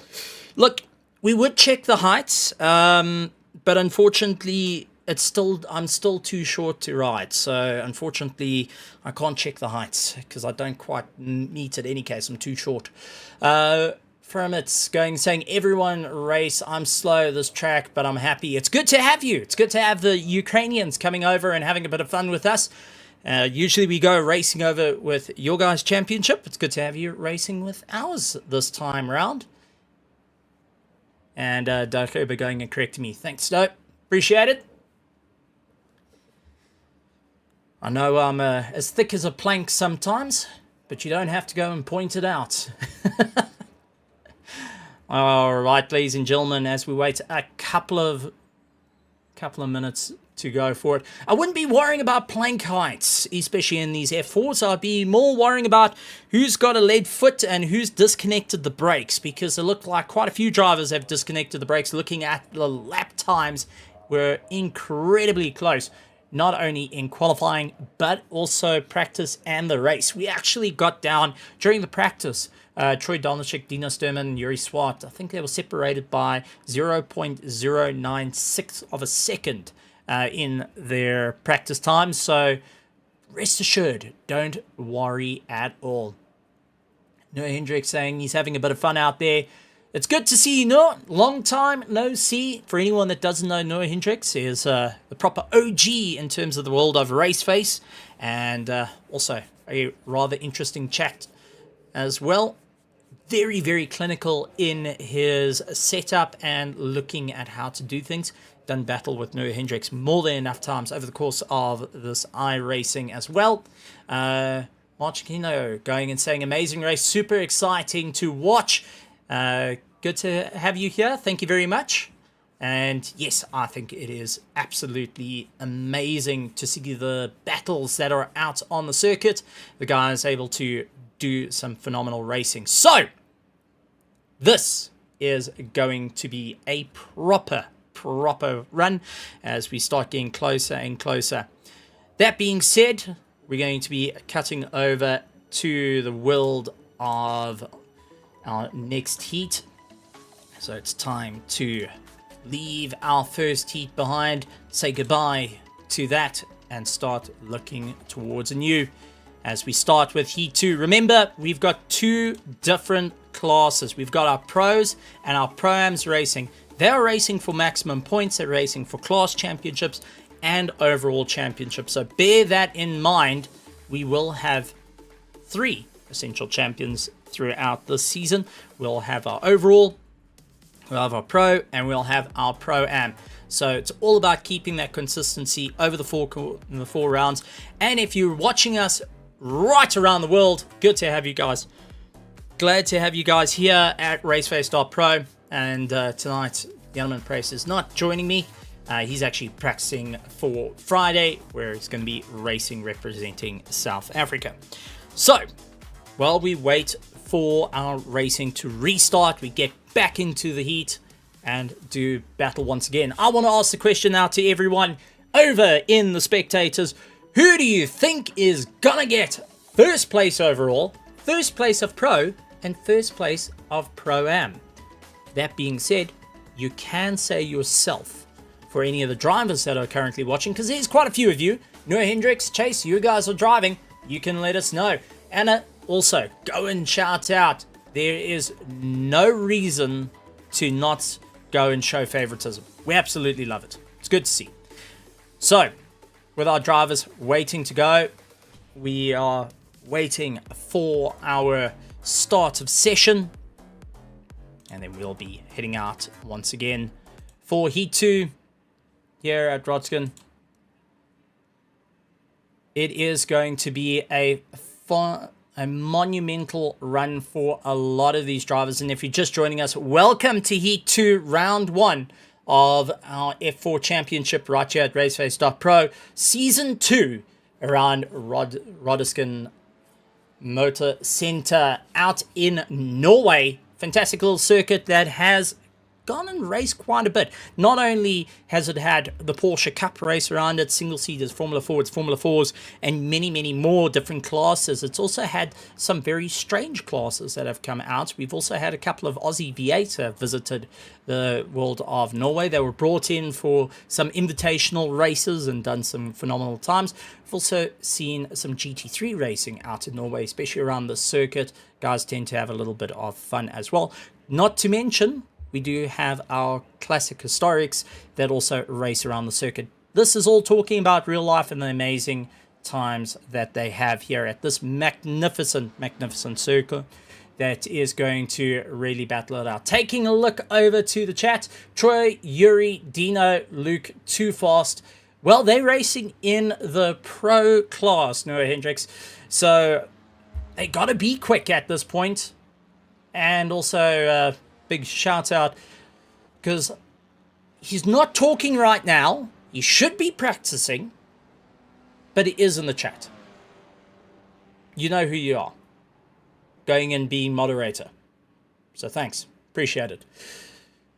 Look, we would check the heights, but unfortunately, I'm still too short to ride. So unfortunately, I can't check the heights because I don't quite meet it. In any case, I'm too short. From it's going saying everyone race. I'm slow this track, but I'm happy. It's good to have you. It's good to have the Ukrainians coming over and having a bit of fun with us. Usually we go racing over with your guys' championship. It's good to have you racing with ours this time around. And Doug Herber going and correcting me. Thanks, Dope. Appreciate it. I know I'm as thick as a plank sometimes, but you don't have to go and point it out. All right, ladies and gentlemen, as we wait a couple of minutes to go for it, I wouldn't be worrying about plank heights, especially in these F4s. I'd be more worrying about who's got a lead foot and who's disconnected the brakes, because it looked like quite a few drivers have disconnected the brakes. Looking at the lap times, were incredibly close, not only in qualifying, but also practice and the race. We actually got down during the practice. Troy Dolenchik, Dino Sturman, and Yuri Swart, I think they were separated by 0.096 of a second in their practice time. So rest assured, don't worry at all. Noah Hendricks saying he's having a bit of fun out there. It's good to see you, Noah. Long time no see. For anyone that doesn't know, Noah Hendricks is the proper OG in terms of the world of RaceFace, and also a rather interesting chat as well. Very, very clinical in his setup and looking at how to do things. Done battle with Noah Hendricks more than enough times over the course of this iRacing as well. Marchikino going and saying amazing race, super exciting to watch. Good to have you here. Thank you very much. And yes, I think it is absolutely amazing to see the battles that are out on the circuit. The guys able to do some phenomenal racing. So, this is going to be a proper run as we start getting closer and closer. That being said, we're going to be cutting over to the world of our next heat. So it's time to leave our first heat behind, say goodbye to that, and start looking towards a new. As we start with Heat 2, remember, we've got two different classes. We've got our pros and our pro-ams racing. They're racing for maximum points, they're racing for class championships and overall championships. So bear that in mind. We will have 3 essential champions throughout this season. We'll have our overall, we'll have our pro, and we'll have our pro-am. So it's all about keeping that consistency over the four rounds. And if you're watching us right around the world, good to have you guys. Glad to have you guys here at RaceFace.Pro. And tonight, the Element Price is not joining me. He's actually practicing for Friday, where he's going to be racing representing South Africa. So, while we wait for our racing to restart, we get back into the heat and do battle once again. I want to ask the question now to everyone over in the spectators. Who do you think is gonna get first place overall, first place of pro, and first place of pro-am? That being said, you can say yourself for any of the drivers that are currently watching, because there's quite a few of you. Noah Hendricks, Chase, you guys are driving. You can let us know. Anna, also, go and shout out. There is no reason to not go and show favoritism. We absolutely love it. It's good to see. So, with our drivers waiting to go, we are waiting for our start of session. And then we'll be heading out once again for Heat 2 here at Rudskogen. It is going to be a monumental run for a lot of these drivers. And if you're just joining us, welcome to Heat 2, Round 1 of our F4 Championship right here at RaceFace.Pro. Season 2 around Rudskogen Motorsenter out in Norway. Fantastic little circuit that has gone and raced quite a bit. Not only has it had the Porsche Cup race around it, single-seaters, Formula 4s, Formula 4s, and many more different classes. It's also had some very strange classes that have come out. We've also had a couple of Aussie V8s have visited the world of Norway. They were brought in for some invitational races and done some phenomenal times. We've also seen some GT3 racing out in Norway, especially around the circuit. Guys tend to have a little bit of fun as well. Not to mention, we do have our classic historics that also race around the circuit. This is all talking about real life and the amazing times that they have here at this magnificent circuit that is going to really battle it out. Taking a look over to the chat, Troy, Yuri, Dino, Luke, Too Fast. Well, they're racing in the pro class, Noah Hendricks. So they got to be quick at this point. And also, big shout out, because he's not talking right now. He should be practicing, but he is in the chat. You know who you are. Going and being moderator. So thanks. Appreciate it.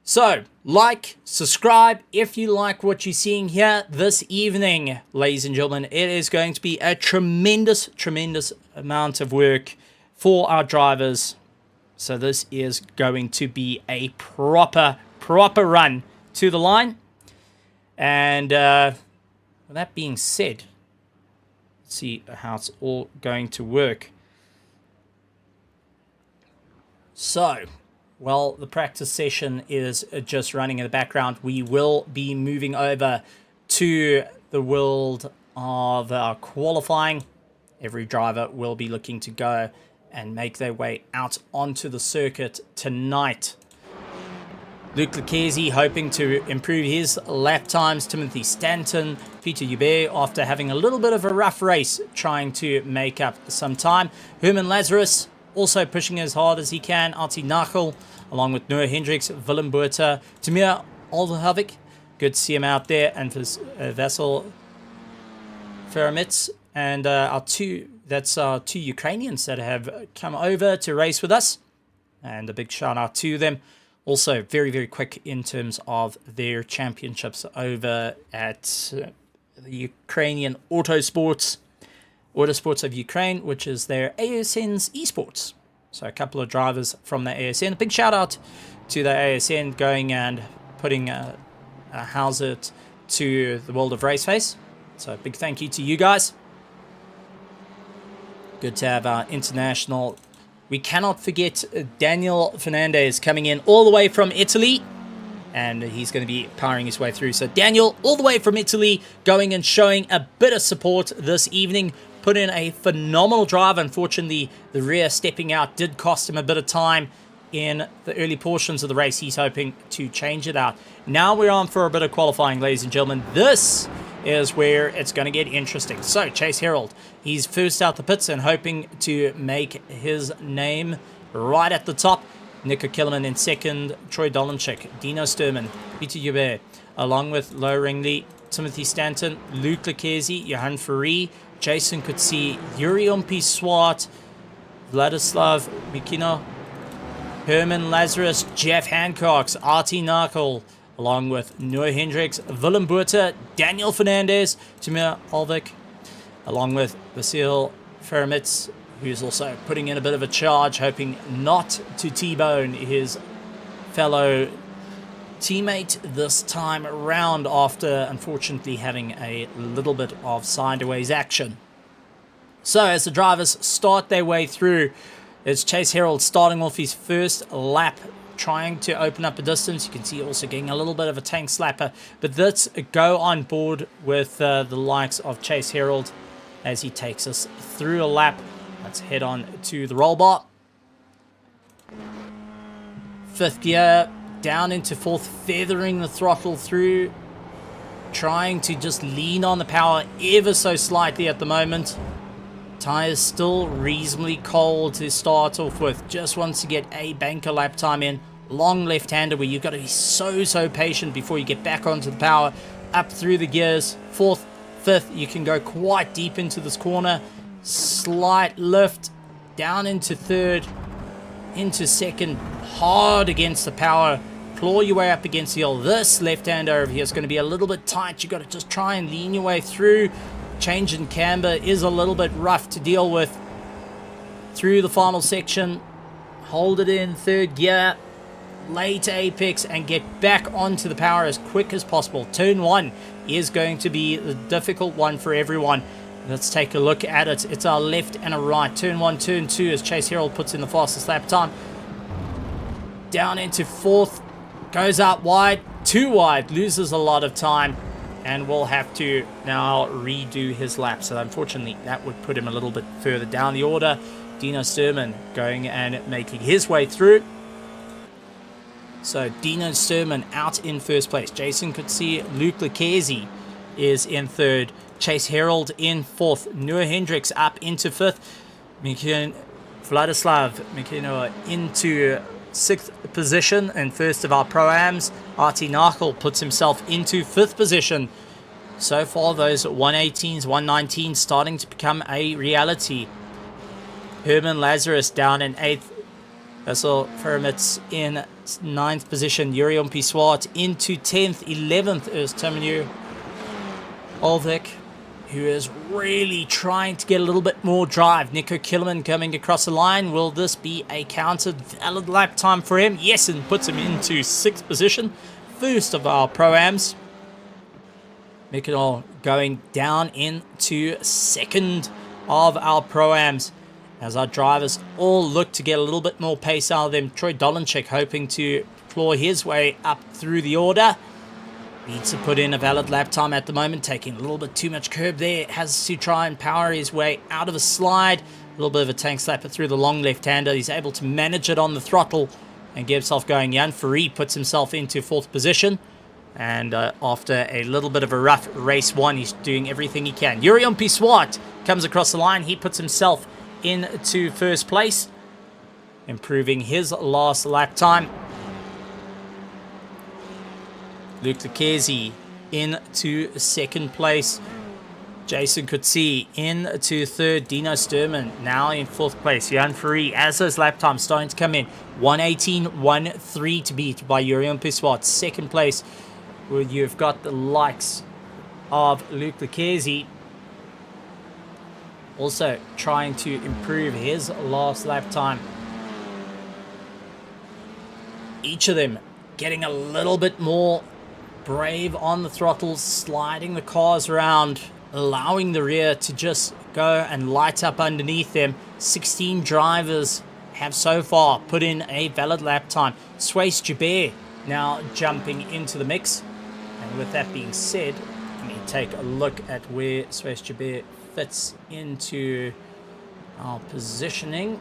So, like, subscribe if you like what you're seeing here this evening, ladies and gentlemen. It is going to be a tremendous amount of work for our drivers. So this is going to be a proper run to the line. And with that being said, let's see how it's all going to work. So, well, the practice session is just running in the background. We will be moving over to the world of qualifying. Every driver will be looking to go and make their way out onto the circuit tonight. Luke Lucchese hoping to improve his lap times. Timothy Stanton, Peter Hubert, after having a little bit of a rough race, trying to make up some time. Herman Lazarus also pushing as hard as he can. Artie Nachel, along with Noah Hendricks, Willem Buerta, Tamir Olderhavik. Good to see him out there. And his vessel Feramitz. And that's our two Ukrainians that have come over to race with us. And a big shout out to them. Also, very, very quick in terms of their championships over at the Ukrainian Autosports of Ukraine, which is their ASN's esports. So a couple of drivers from the ASN. A big shout out to the ASN going and putting a howser to the world of RaceFace. So a big thank you to you guys. Good to have our international. We cannot forget Daniel Fernandez coming in all the way from Italy. And he's going to be powering his way through. So Daniel, all the way from Italy, going and showing a bit of support this evening. Put in a phenomenal drive. Unfortunately, the rear stepping out did cost him a bit of time in the early portions of the race. He's hoping to change it out. Now we're on for a bit of qualifying, ladies and gentlemen. This is where it's going to get interesting. So Chase Harold, he's first out the pits and hoping to make his name right at the top. Nico Killerman in second, Troy Dolanchik, Dino Sturman, Peter Hubert, along with Lo Ringley, Timothy Stanton, Luke Lucchesi, Johan Ferree, Jason Kutsi, Yuri Umpi-Swart, Vladislav Mikino, Herman Lazarus, Jeff Hancock, Artie Narkel, along with Noah Hendricks, Willem Buerta, Daniel Fernandez, Timur Olvik, along with Vasil Feramitz, who's also putting in a bit of a charge, hoping not to T-bone his fellow teammate this time around after unfortunately having a little bit of sideways action. So as the drivers start their way through, it's Chase Harold starting off his first lap, trying to open up a distance. You can see also getting a little bit of a tank slapper, but let's go on board with the likes of Chase Harold as he takes us through a lap. Let's head on to the roll bar. Fifth gear, down into fourth, feathering the throttle through, trying to just lean on the power ever so slightly at the moment. Tires still reasonably cold to start off with. Just wants to get a banker lap time in. Long left-hander where you've got to be so patient before you get back onto the power. Up through the gears. Fourth, fifth, you can go quite deep into this corner. Slight lift. Down into third. Into second. Hard against the power. Claw your way up against the hill. This left-hander over here is going to be a little bit tight. You've got to just try and lean your way through. Change in camber is a little bit rough to deal with through the final section. Hold it in third gear, late apex, and get back onto the power as quick as possible. Turn one is going to be the difficult one for everyone. Let's take a look at it. It's our left and a right. Turn one, turn two as Chase Harold puts in the fastest lap time. Down into fourth, goes out wide, too wide, loses a lot of time. And will have to now redo his lap. So unfortunately, that would put him a little bit further down the order. Dino Sturman going and making his way through. So Dino Sturman out in first place. Jason Kutsi, Luke Lucchesi is in third. Chase Harold in fourth. Noah Hendricks up into fifth. Vladislav Mikino into sixth position and first of our Pro-Ams. Artie Narkel puts himself into fifth position. So far those 118s, 119s starting to become a reality. Herman Lazarus down in 8th. Vasil Feramitz in 9th position. Yuri Umpi-Swart into 10th. 11th is Timur Olvik, who is really trying to get a little bit more drive. Nico Killerman coming across the line. Will this be a counted valid lap time for him? Yes, and puts him into 6th position. First of our Pro-Ams. Mikino going down into 2nd of our Pro-Ams as our drivers all look to get a little bit more pace out of them. Troy Dolanchik hoping to claw his way up through the order. Needs to put in a valid lap time at the moment, taking a little bit too much curb there. Has to try and power his way out of a slide. A little bit of a tank slapper through the long left-hander. He's able to manage it on the throttle and get himself going. Jan Ferree puts himself into 4th position. And after a little bit of a rough race one, he's doing everything he can. Yuri Umpi-Swart comes across the line. He puts himself into first place, improving his last lap time. Luke Cilliers into second place. Jason Coetzee into third. Dino Sturman now in fourth place. Jan Fourie, as those lap times starting to come in. 1:18.13 to beat by Jurien Piswat. Second place, where you've got the likes of Luke Cilliers. Also trying to improve his last lap time. Each of them getting a little bit more brave on the throttle, sliding the cars around, allowing the rear to just go and light up underneath them. 16 drivers have so far put in a valid lap time. Suez Joubert now jumping into the mix. And with that being said, let me take a look at where Suez Joubert fits into our positioning.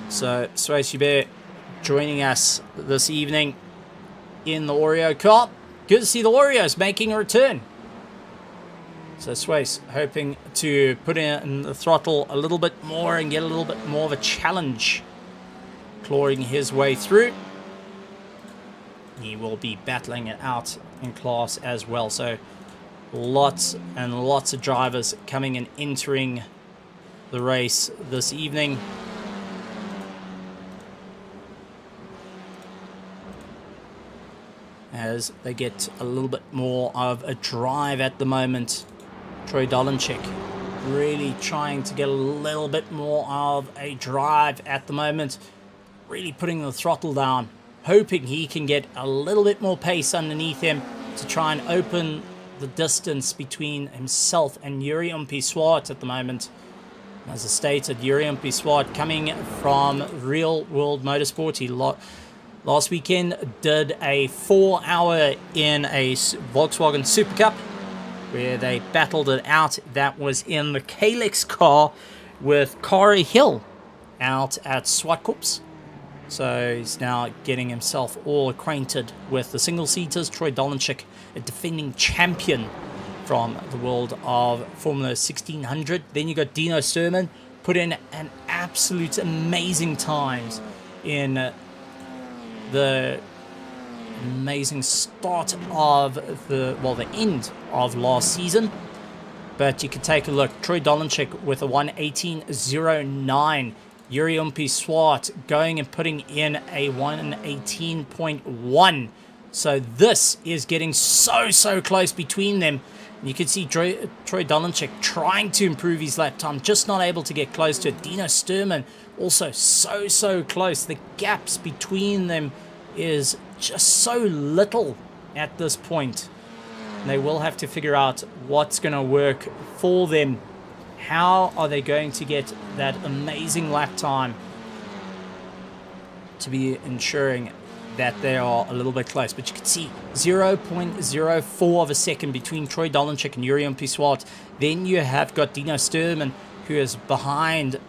So Suez Joubert joining us this evening in the Oreo car. Good to see the Oreos making a return. So Suez hoping to put in the throttle a little bit more and get a little bit more of a challenge. Clawing his way through. He will be battling it out in class as well. So lots and lots of drivers coming and entering the race this evening. As they get a little bit more of a drive at the moment. Troy Dolenchik really trying to get a little bit more of a drive at the moment. Really putting the throttle down. Hoping he can get a little bit more pace underneath him to try and open the distance between himself and Jurien Piswat at the moment. As I stated, Jurien Piswat coming from Real World Motorsport. He last weekend did a 4-hour in a Volkswagen Super Cup where they battled it out. That was in the Kalex car with Kari Hill out at Swartkorps. So he's now getting himself all acquainted with the single-seaters. Troy Dolenchik, a defending champion from the world of Formula 1600. Then you got Dino Sturman, put in an absolute amazing times in the amazing start of the end of last season. But you can take a look. Troy Dolenchik with a 1:18.09. Jurien Piswat going and putting in a 1:18.1. So this is getting so close between them. You can see Troy Dolenchik trying to improve his lap time, just not able to get close to it. Dino Sturman also so close. The gaps between them is just so little at this point. They will have to figure out what's going to work for them. How are they going to get that amazing lap time to be ensuring that they are a little bit close? But you can see 0.04 of a second between Troy Dolenchik and Jurien Piswat. Then you have got Dino Sturman, who is behind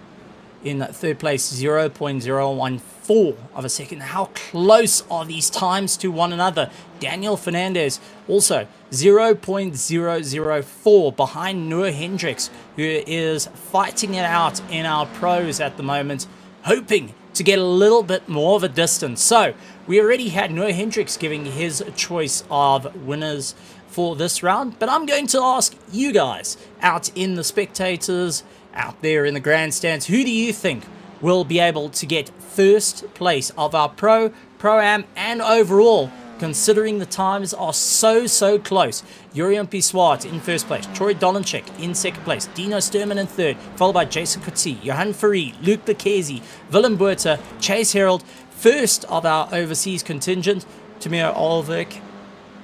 in third place, 0.014 of a second. How close are these times to one another? Daniel Fernandez also 0.004 behind Noah Hendricks, who is fighting it out in our pros at the moment, hoping to get a little bit more of a distance. So we already had Noah Hendricks giving his choice of winners for this round, but I'm going to ask you guys out in the spectators, out there in the grandstands, who do you think will be able to get first place of our Pro-Am and overall, considering the times are so close? Jurien Piswat in first place, Troy Dolenchik in second place, Dino Sturman in third, followed by Jason Coetzee, Jan Fourie, Luke Cilliers, Willem Buerta, Chase Harold, first of our overseas contingent, Tamir Olvik,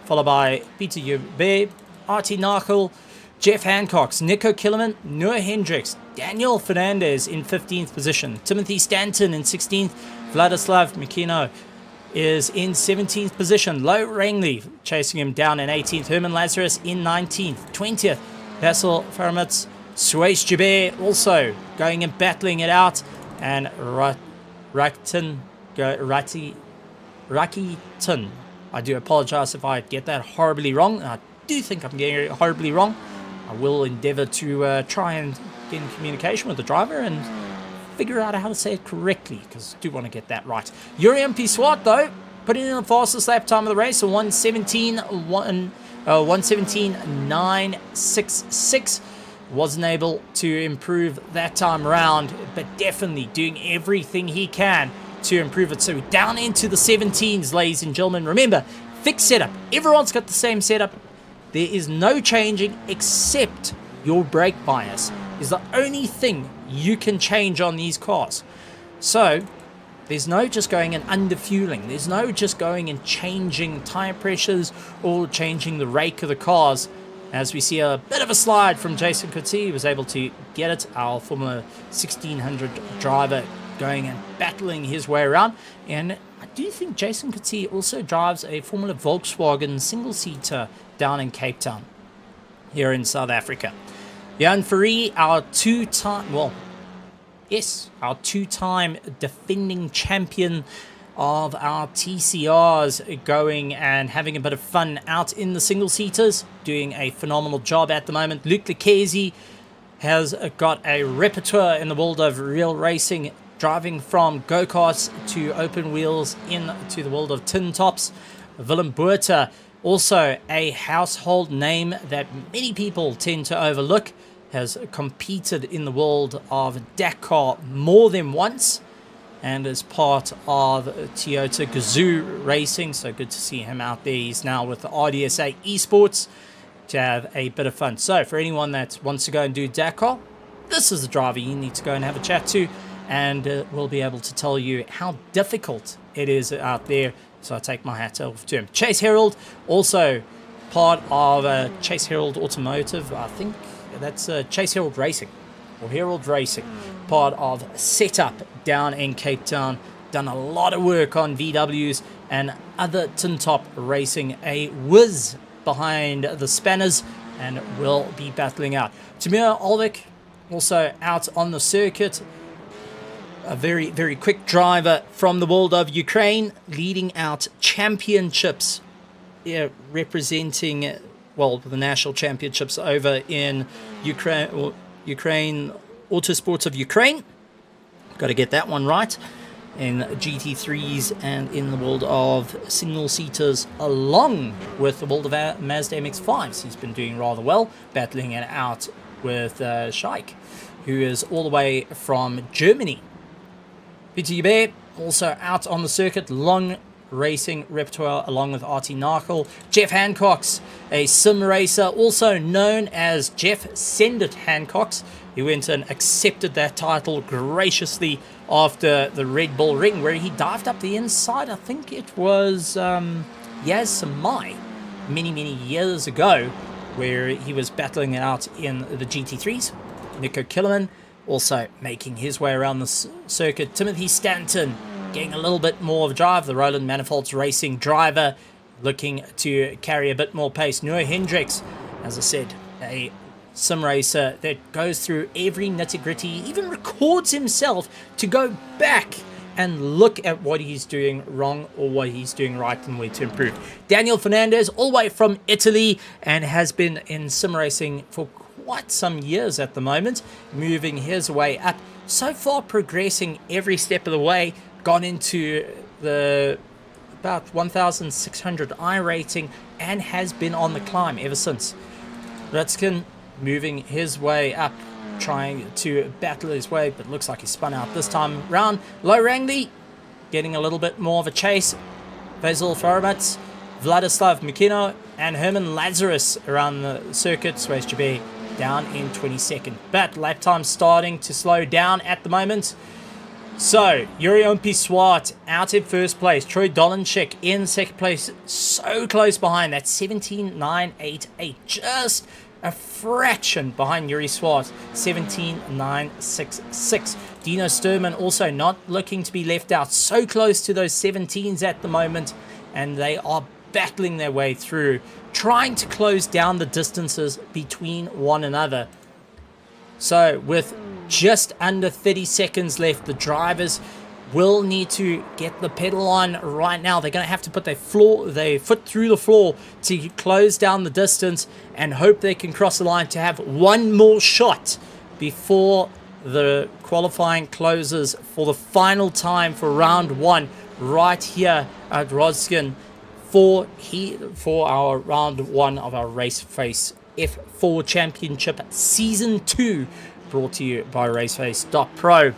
followed by Peter Joubert, Artie Nachel, Jeff Hancock, Nico Killerman, Noah Hendricks, Daniel Fernandez in 15th position, Timothy Stanton in 16th, Vladislav Mikino is in 17th position, Lo Rangley chasing him down in 18th, Herman Lazarus in 19th, 20th, Vasil Faramitz, Suez Joubert also going and battling it out, and Rakkestad, I do apologize if I get that horribly wrong. I do think I'm getting it horribly wrong. I will endeavor to try and get in communication with the driver and figure out how to say it correctly, because I do want to get that right. Yuri MP Swart, though, putting in the fastest lap time of the race, a 1:17.966. Wasn't able to improve that time around, but definitely doing everything he can to improve it. So down into the 17s, ladies and gentlemen. Remember, fixed setup. Everyone's got the same setup. There is no changing except your brake bias is the only thing you can change on these cars. So there's no just going and underfueling. There's no just going and changing tire pressures or changing the rake of the cars. As we see a bit of a slide from Jason Coetzee, he was able to get it. Our Formula 1600 driver going and battling his way around. And I do think Jason Coetzee also drives a Formula Volkswagen single-seater down in Cape Town, here in South Africa. Jan Fourie, our two-time defending champion of our TCRs, going and having a bit of fun out in the single-seaters, doing a phenomenal job at the moment. Luc Lecchese has got a repertoire in the world of real racing, driving from go-karts to open wheels into the world of tin tops. Willem Botha, also a household name that many people tend to overlook, has competed in the world of Dakar more than once, and is part of Toyota Gazoo Racing. So good to see him out there. He's now with the RDSA Esports to have a bit of fun. So for anyone that wants to go and do Dakar, this is the driver you need to go and have a chat to, and we'll be able to tell you how difficult it is out there. So I take my hat off to him. Chase Herald, also part of Chase Herald Automotive. I think that's Chase Herald Racing, or Herald Racing, part of Setup down in Cape Town. Done a lot of work on VWs and other tin top racing. A whiz behind the spanners, and will be battling out. Tamir Olvik, also out on the circuit. A very, very quick driver from the world of Ukraine, leading out championships, representing, the national championships over in Ukraine Autosports of Ukraine. Got to get that one right. In GT3s and in the world of single-seaters, along with the world of Mazda MX-5s. He's been doing rather well, battling it out with Scheik, who is all the way from Germany. Peter Hubert, also out on the circuit, long racing repertoire along with Artie Narkel. Jeff Hancock's a sim racer, also known as Jeff Send It Hancock's. He went and accepted that title graciously after the Red Bull Ring, where he dived up the inside. I think it was Yaz Samai many, many years ago, where he was battling it out in the GT3s. Nico Killerman also making his way around the circuit. Timothy Stanton getting a little bit more of a drive. The Roland Manifolds Racing driver looking to carry a bit more pace. Noah Hendricks, as I said, a sim racer that goes through every nitty-gritty, even records himself to go back and look at what he's doing wrong or what he's doing right and where to improve. Daniel Fernandez, all the way from Italy, and has been in sim racing for quite some years at the moment, moving his way up, so far progressing every step of the way, gone into the about 1,600 I rating, and has been on the climb ever since. Rudskogen moving his way up, trying to battle his way, but looks like he spun out this time round. Low Rangley getting a little bit more of a chase. Basil Faramat, Vladislav Mikino, and Herman Lazarus around the circuit. Suez Jabir down in 22nd, but lap time starting to slow down at the moment. So Yuri Ompi Swart out in first place, Troy Dolanchik in second place, so close behind. That's 17.988, just a fraction behind Yuri Swart, 17.966. Dino Sturman also not looking to be left out, so close to those 17s at the moment, and they are battling their way through, trying to close down the distances between one another. So with just under 30 seconds left, the drivers will need to get the pedal on right now. They're going to have to put their foot through the floor to close down the distance and hope they can cross the line to have one more shot before the qualifying closes for the final time for round 1 right here at Rudskogen for our round 1 of our RaceFace F4 Championship Season 2, brought to you by RaceFace.Pro.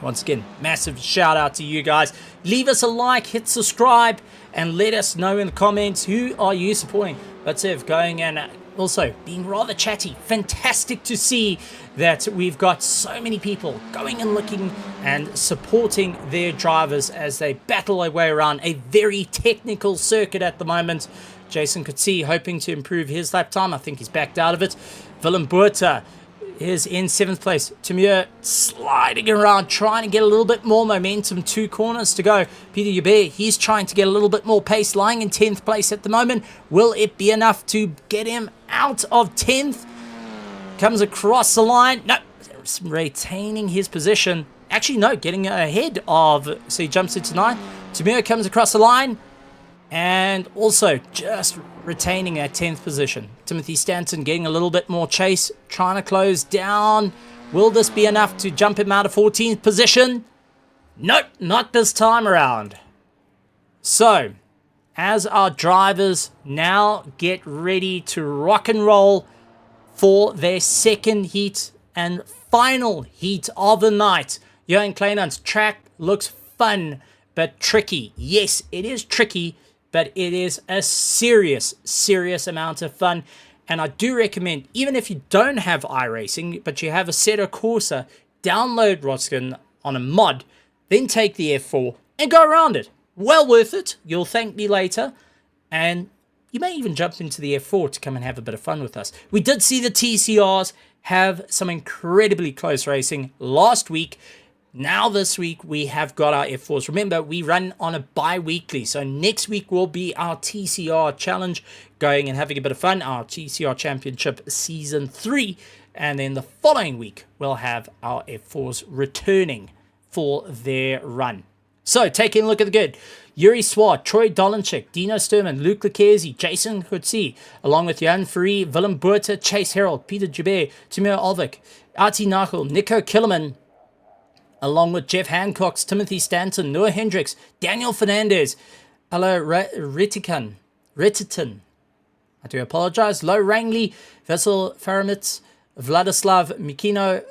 Once again, massive shout out to you guys. Leave us a like, hit subscribe, and let us know in the comments who are you supporting. Let's have going and also being rather chatty. Fantastic to see that we've got so many people going and looking and supporting their drivers as they battle their way around a very technical circuit at the moment. Jason Coetzee hoping to improve his lap time. I think he's backed out of it. Willem Buerta is in 7th place. Cilliers sliding around, trying to get a little bit more momentum. 2 corners to go. Peter Joubert, he's trying to get a little bit more pace, lying in 10th place at the moment. Will it be enough to get him out of 10th? Comes across the line. No, retaining his position. Actually, no, getting ahead of, so he jumps into 9th. Cilliers comes across the line. And also just retaining that 10th position. Timothy Stanton getting a little bit more chase, trying to close down. Will this be enough to jump him out of 14th position? Nope, not this time around. So, as our drivers now get ready to rock and roll for their second heat and final heat of the night. Johan Kleinhand's track looks fun, but tricky. Yes, it is tricky, but it is a serious amount of fun. And I do recommend, even if you don't have iRacing, but you have a Assetto Corsa, download Rudskogen on a mod, then take the F4 and go around it. Well worth it. You'll thank me later. And you may even jump into the F4 to come and have a bit of fun with us. We did see the TCRs have some incredibly close racing last week. Now this week we have got our F4s. Remember, we run on a bi-weekly. So next week will be our TCR challenge, going and having a bit of fun. Our TCR Championship Season 3. And then the following week we'll have our F4s returning for their run. So taking a look at the grid. Yuri Swart, Troy Dolenchik, Dino Sturman, Luke Lecchese, Jason Coetzee, along with Jan Ferree, Willem Buerta, Chase Harold, Peter Joubert, Timur Olvik, Artie Nachel, Nico Killerman, along with Jeff Hancock's, Timothy Stanton, Noah Hendricks, Daniel Fernandez, Alo Retiton, I do apologize, Lo Rangley, Vessel Faramitz, Vladislav Mikino,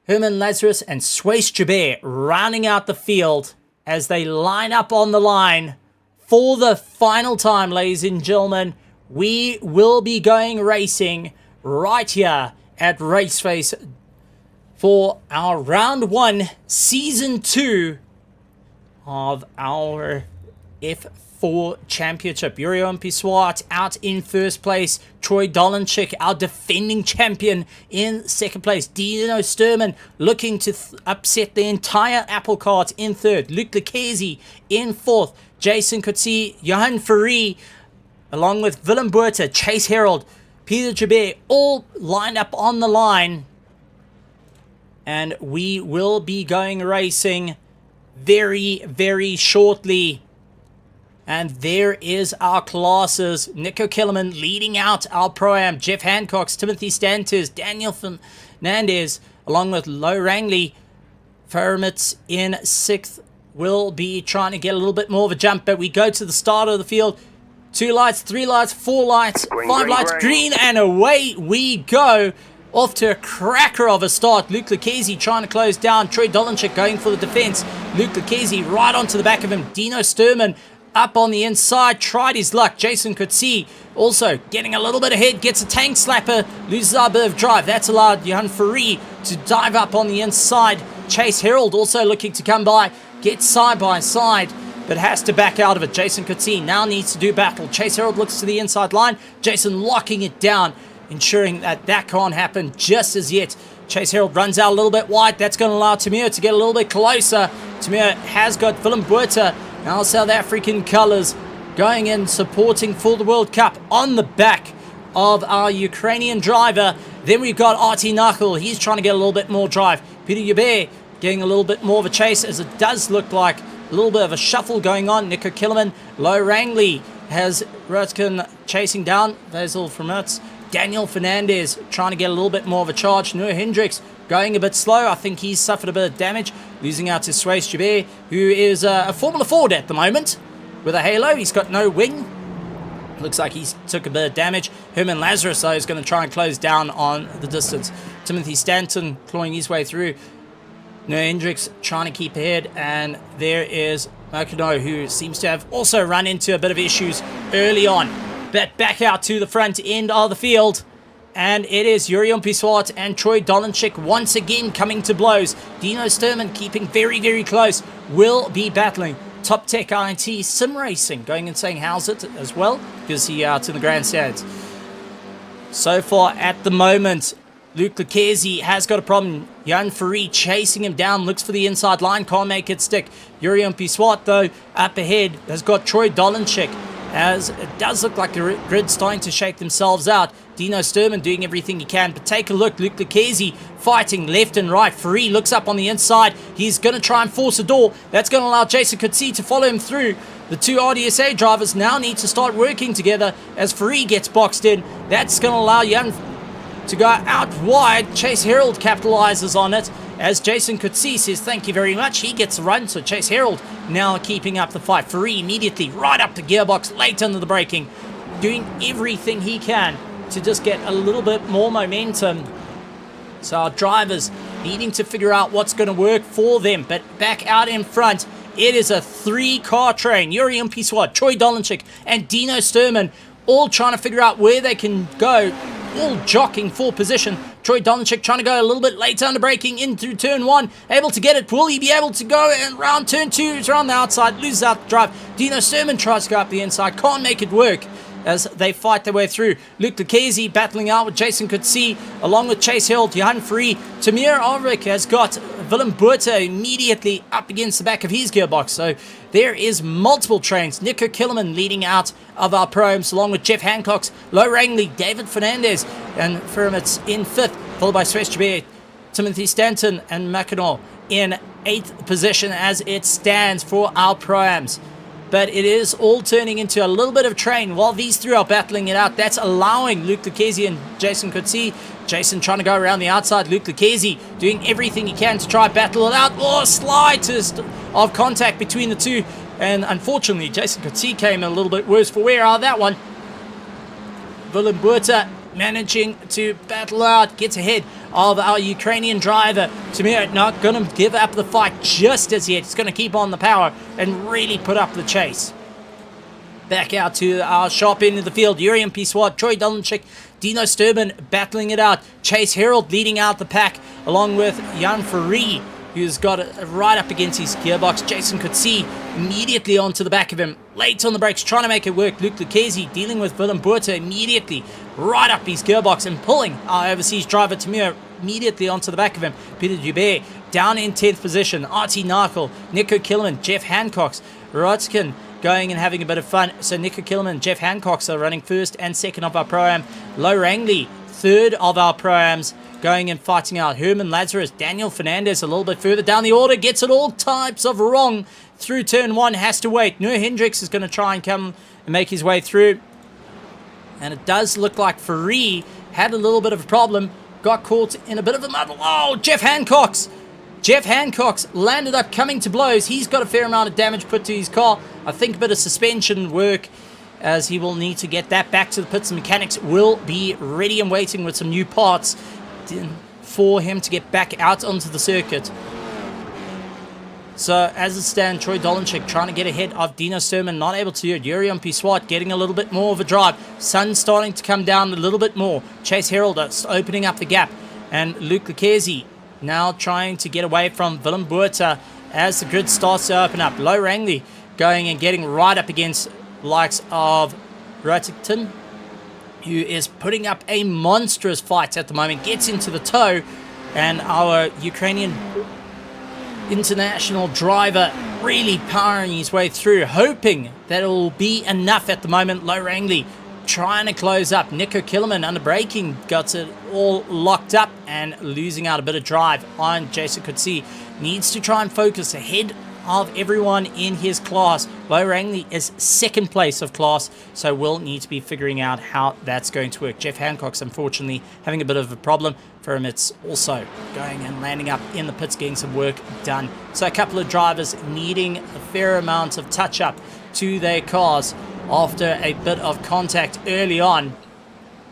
Herman Lazarus, and Swace Joubert rounding out the field as they line up on the line for the final time, ladies and gentlemen. We will be going racing right here at RaceFace for our round 1, season 2 of our F4 Championship. Yuri Swart out in 1st place. Troy Dolenchik, our defending champion, in 2nd place. Dino Sturman looking to upset the entire apple cart in 3rd. Luke Lecchese in 4th. Jason Coetzee, Johan Ferree, along with Willem Buerta, Chase Harold, Peter Joubert, all lined up on the line. And we will be going racing very shortly. And there is our classes. Nico Killerman leading out our Pro-Am. Jeff Hancock's, Timothy Stantis, Daniel Fernandez, along with Lo Rangley. Faramitz in 6th will be trying to get a little bit more of a jump. But we go to the start of the field. 2 lights, 3 lights, 4 lights, 5 lights, green, and away we go. Off to a cracker of a start. Luke Lecchese trying to close down. Troy Dolenchik going for the defense. Luke Lecchese right onto the back of him. Dino Sturman up on the inside. Tried his luck. Jason Coetzee also getting a little bit ahead. Gets a tank slapper. Loses a bit of drive. That's allowed Johan Ferree to dive up on the inside. Chase Harold also looking to come by. Gets side by side, but has to back out of it. Jason Coetzee now needs to do battle. Chase Harold looks to the inside line. Jason locking it down, ensuring that that can't happen just as yet. Chase Harold runs out a little bit wide. That's going to allow Timur to get a little bit closer. Timur has got Willem Buerta, our South African colours, going in supporting for the World Cup on the back of our Ukrainian driver. Then we've got Artie Nachel. He's trying to get a little bit more drive. Peter Joubert getting a little bit more of a chase, as it does look like a little bit of a shuffle going on. Nico Cilliers, Low Rangley has Rudskogen chasing down Basil from Russ. Daniel Fernandez trying to get a little bit more of a charge. Noah Hendricks going a bit slow. I think he's suffered a bit of damage, losing out to Suez Jabir, who is a Formula Ford at the moment with a halo. He's got no wing. Looks like he's took a bit of damage. Herman Lazarus, though, is going to try and close down on the distance. Timothy Stanton clawing his way through. Noah Hendricks trying to keep ahead, and there is Makino, who seems to have also run into a bit of issues early on. But back out to the front end of the field, and it is Jurien Piswat and Troy Dolenchik once again coming to blows. Dino Sturman keeping very, very close, will be battling. Top Tech INT Sim Racing going and saying how's it as well, because he out in the grandstands. So far at the moment, Luke Lucchesi has got a problem. Jan Ferry chasing him down, looks for the inside line, can't make it stick. Jurien Piswat, though, up ahead, has got Troy Dolenchik, as it does look like the grid's starting to shake themselves out. Dino Sturman doing everything he can, but take a look. Luke Lucchesi fighting left and right. Ferry looks up on the inside. He's going to try and force a door. That's going to allow Jason Coetzee to follow him through. The two RDSA drivers now need to start working together as Ferry gets boxed in. That's going to allow Jan to go out wide. Chase Herald capitalizes on it as Jason Coetzee says thank you very much. He gets a run, so Chase Herald now keeping up the fight. Ferry immediately right up the gearbox, late under the braking, doing everything he can to just get a little bit more momentum. So our drivers needing to figure out what's going to work for them. But back out in front, it is a 3-car train. Jurien Piswat, Troy Dolenchik, and Dino Sturman all trying to figure out where they can go, all jockeying for position. Troy Dolenchik trying to go a little bit late under braking in through turn 1, able to get it. Will he be able to go and round turn 2? It's around the outside, loses out the drive. Dino Sturman tries to go up the inside, can't make it work as they fight their way through. Luke Lucchesi battling out with Jason Coetzee, along with Chase Herald, Johan Free. Tamir Ulrich has got Willem Buerta immediately up against the back of his gearbox. So there is multiple trains. Nico Cilliers leading out of our proms, along with Jeff Hancock's, Low Rangley, David Fernandez, and Firmit's in 5th, followed by Suez Jabir, Timothy Stanton, and Makino in 8th position as it stands for our proams. But it is all turning into a little bit of a train while these three are battling it out. That's allowing Luke Lucchesi and Jason Coetzee. Jason trying to go around the outside. Luke Lucchesi doing everything he can to try battle it out. Oh, slightest of contact between the two. And unfortunately, Jason Coetzee came a little bit worse for wear out of that one. Willem Buerta managing to battle out, gets ahead of our Ukrainian driver. Tamir not going to give up the fight just as yet. He's going to keep on the power and really put up the chase. Back out to our sharp end of the field. Jurien Piswat, Troy Dolenchik, Dino Sturman battling it out. Chase Herald leading out the pack, along with Jan Ferry, who's got it right up against his gearbox. Jason Coetzee immediately onto the back of him, late on the brakes, trying to make it work. Luke Lucchesi dealing with Willem Buerta immediately right up his gearbox and pulling our overseas driver Tamir immediately onto the back of him. Peter Dubé down in 10th position. Artie Narkel, Nico Cilliers, Jeff Hancock's, Rudskogen going and having a bit of fun. So Nico Cilliers, Jeff Hancock's are running 1st and 2nd of our pro-am. Low Rangley, 3rd of our pro-ams, going and fighting out. Herman Lazarus, Daniel Fernandez a little bit further down the order, gets it all types of wrong through turn 1, has to wait. Noah Hendricks is going to try and come and make his way through. And it does look like Ferry had a little bit of a problem, got caught in a bit of a muddle. Oh, Jeff Hancock's landed up coming to blows. He's got a fair amount of damage put to his car. I think a bit of suspension work, as he will need to get that back to the pits. The mechanics will be ready and waiting with some new parts for him to get back out onto the circuit. So as it stands, Troy Dolenchik trying to get ahead of Dino Sturman, not able to. Jurien Piswat getting a little bit more of a drive. Sun starting to come down a little bit more. Chase Herald opening up the gap. And Luke Lucchesi now trying to get away from Willem Buerta as the grid starts to open up. Low Rangley going and getting right up against the likes of Rudskogen, who is putting up a monstrous fight at the moment. Gets into the toe, and our Ukrainian international driver really powering his way through, hoping that it will be enough at the moment. Low Rangley trying to close up. Nico Cilliers under braking got it all locked up and losing out a bit of drive on Jason Coetzee. Needs to try and focus ahead of everyone in his class. Lo Rangley is second place of class, so we'll need to be figuring out how that's going to work. Jeff Hancock's unfortunately having a bit of a problem. For him, it's also going and landing up in the pits, getting some work done. So a couple of drivers needing a fair amount of touch-up to their cars after a bit of contact early on.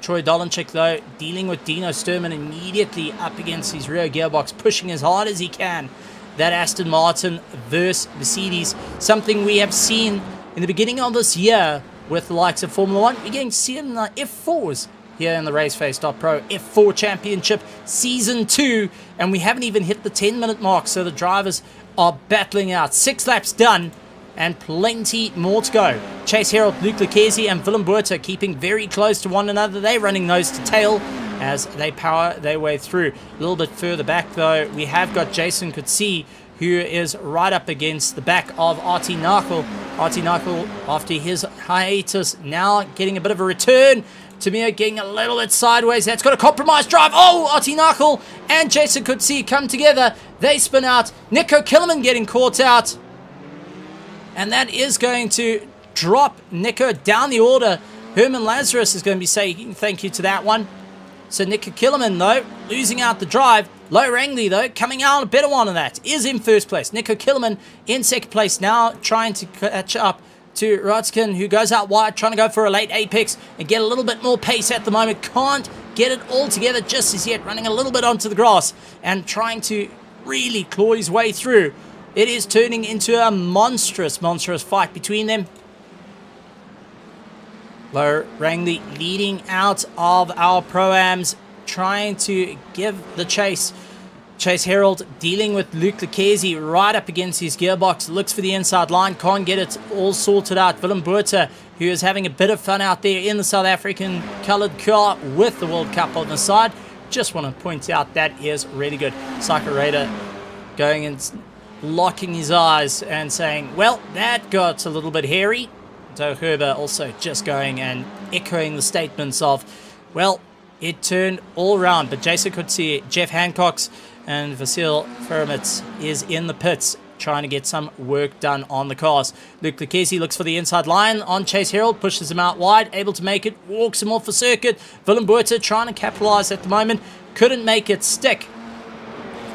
Troy Dolenchik, though, dealing with Dino Sturman immediately up against his rear gearbox, pushing as hard as he can. That Aston Martin versus Mercedes, something we have seen in the beginning of this year with the likes of Formula 1. We're going to see it in the F4s here in the RaceFace.Pro F4 Championship Season 2, and we haven't even hit the 10-minute mark, so the drivers are battling out. 6 laps done, and plenty more to go. Chase Herald, Luke Lucchesi, and Willem Buerta keeping very close to one another. They're running nose to tail as they power their way through. A little bit further back, though, we have got Jason Coetzee, who is right up against the back of Artie Narkel. Artie Narkel, after his hiatus, now getting a bit of a return. Tamir getting a little bit sideways. That's got a compromised drive. Oh, Artie Narkel and Jason Coetzee come together. They spin out. Nico Cilliers getting caught out. And that is going to drop Nico down the order. Herman Lazarus is going to be saying thank you to that one. So Nico Cilliers, though, losing out the drive. Lo Rangley, though, coming out a better one of that, is in first place. Nico Cilliers in second place now, trying to catch up to Rudskogen, who goes out wide, trying to go for a late apex and get a little bit more pace at the moment. Can't get it all together just as yet, running a little bit onto the grass and trying to really claw his way through. It is turning into a monstrous fight between them. Lo Rangley leading out of our Pro-Ams, trying to give the chase. Chase Herald dealing with Luke Lucchesi right up against his gearbox. Looks for the inside line. Can't get it all sorted out. Willem Buerta, who is having a bit of fun out there in the South African coloured car with the World Cup on the side. Just want to point out that is really good. Psycho Raider going and locking his eyes and saying, well, that got a little bit hairy. So Herber also just going and echoing the statements of, well, it turned all around. But Jason Coetzee, Jeff Hancock's, and Vasil Fermitz is in the pits trying to get some work done on the cars. Luke Lucchesi looks for the inside line on Chase Herald, pushes him out wide, able to make it, walks him off the circuit. Willem Buerta trying to capitalize at the moment, couldn't make it stick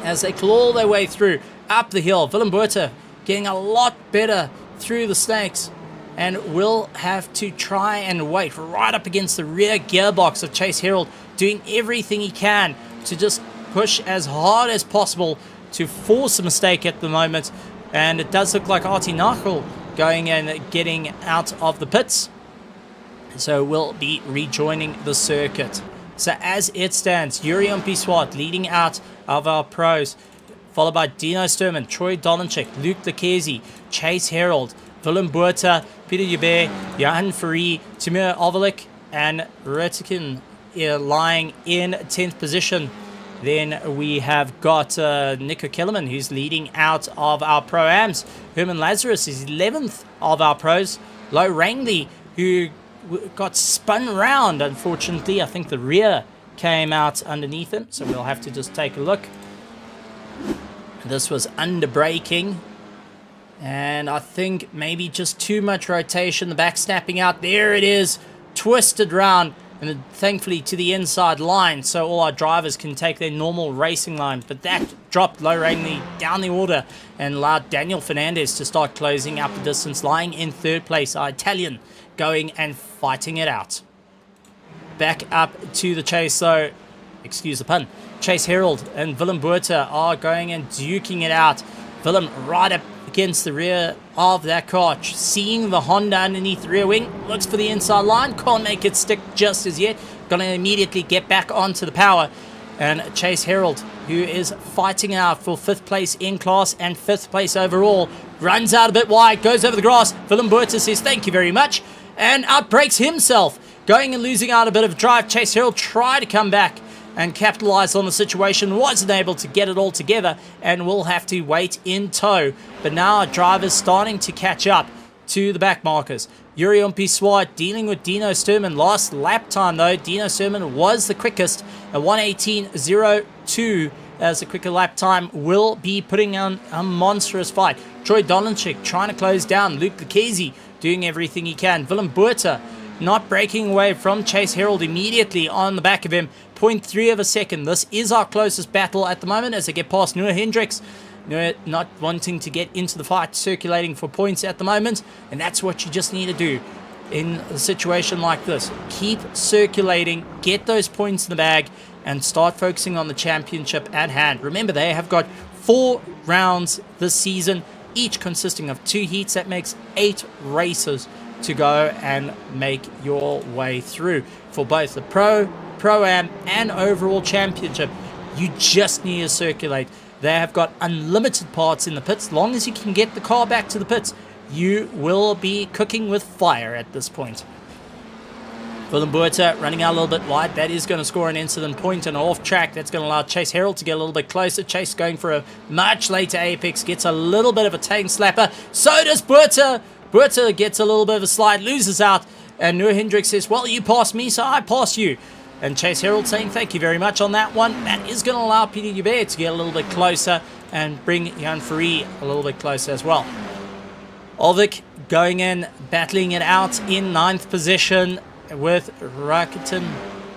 as they claw their way through up the hill. Willem Buerta getting a lot better through the snakes and will have to try and wait right up against the rear gearbox of Chase Herald, doing everything he can to just push as hard as possible to force a mistake at the moment. And it does look like Artie Narkel going and getting out of the pits, so we'll be rejoining the circuit. So as it stands, Jurian Biswat leading out of our pros, followed by Dino Sturman, Troy Dolenchik, Luke Lucchesi, Chase Herald, Willem Buerta, Peter Joubert, Johan Ferry, Timur Overlik, and Rudskogen lying in 10th position. Then we have got Nico Cilliers, who's leading out of our Pro-Ams. Herman Lazarus is 11th of our pros. Lo Rangley, who got spun round, unfortunately. I think the rear came out underneath him, so we'll have to just take a look. This was under braking, and I think maybe just too much rotation. The back snapping out. There it is, twisted round, and then thankfully to the inside line, so all our drivers can take their normal racing line. But that dropped Lo Rangley down the order and allowed Daniel Fernandez to start closing up the distance, lying in third place. Our Italian going and fighting it out. Back up to the chase, though. Excuse the pun. Chase Herald and Willem Buerta are going and duking it out. Willem right up against the rear of that car, seeing the Honda underneath the rear wing, looks for the inside line, can't make it stick just as yet. Gonna immediately get back onto the power. And Chase Herald, who is fighting out for 5th place in class and 5th place overall, runs out a bit wide, goes over the grass. Willem Buerta says thank you very much and outbrakes himself, going and losing out a bit of drive. Chase Herald tried to come back and capitalize on the situation, wasn't able to get it all together, and will have to wait in tow. But now our driver's starting to catch up to the back markers. Yuri Umpi-Swart dealing with Dino Sturman. Last lap time though, Dino Sturman was the quickest at 1:18.02, as the quicker lap time will be putting on a monstrous fight. Troy Dolanchik trying to close down. Luke Lucchese doing everything he can. Willem Buerta not breaking away from Chase Herald immediately on the back of him. 0.3 of a second. This is our closest battle at the moment as they get past Noah Hendricks. Noah not wanting to get into the fight, circulating for points at the moment. And that's what you just need to do in a situation like this. Keep circulating, get those points in the bag, and start focusing on the championship at hand. Remember, they have got 4 rounds this season, each consisting of 2 heats. That makes 8 races to go and make your way through for both the Pro-Am and overall championship. You just need to circulate. They have got unlimited parts in the pits. As long as you can get the car back to the pits, you will be cooking with fire at this point. Willem Buerta running out a little bit wide. That is going to score an incident point and off track. That's going to allow Chase Herald to get a little bit closer. Chase going for a much later apex. Gets a little bit of a tank slapper. So does Buerta. Buerta gets a little bit of a slide. Loses out. And Noah Hendricks says, well, you passed me, so I pass you. And Chase Herald saying thank you very much on that one. That is going to allow Peter Hubert to get a little bit closer and bring Jan Fourie a little bit closer as well. Olvik going in, battling it out in 9th position, with Rakkestad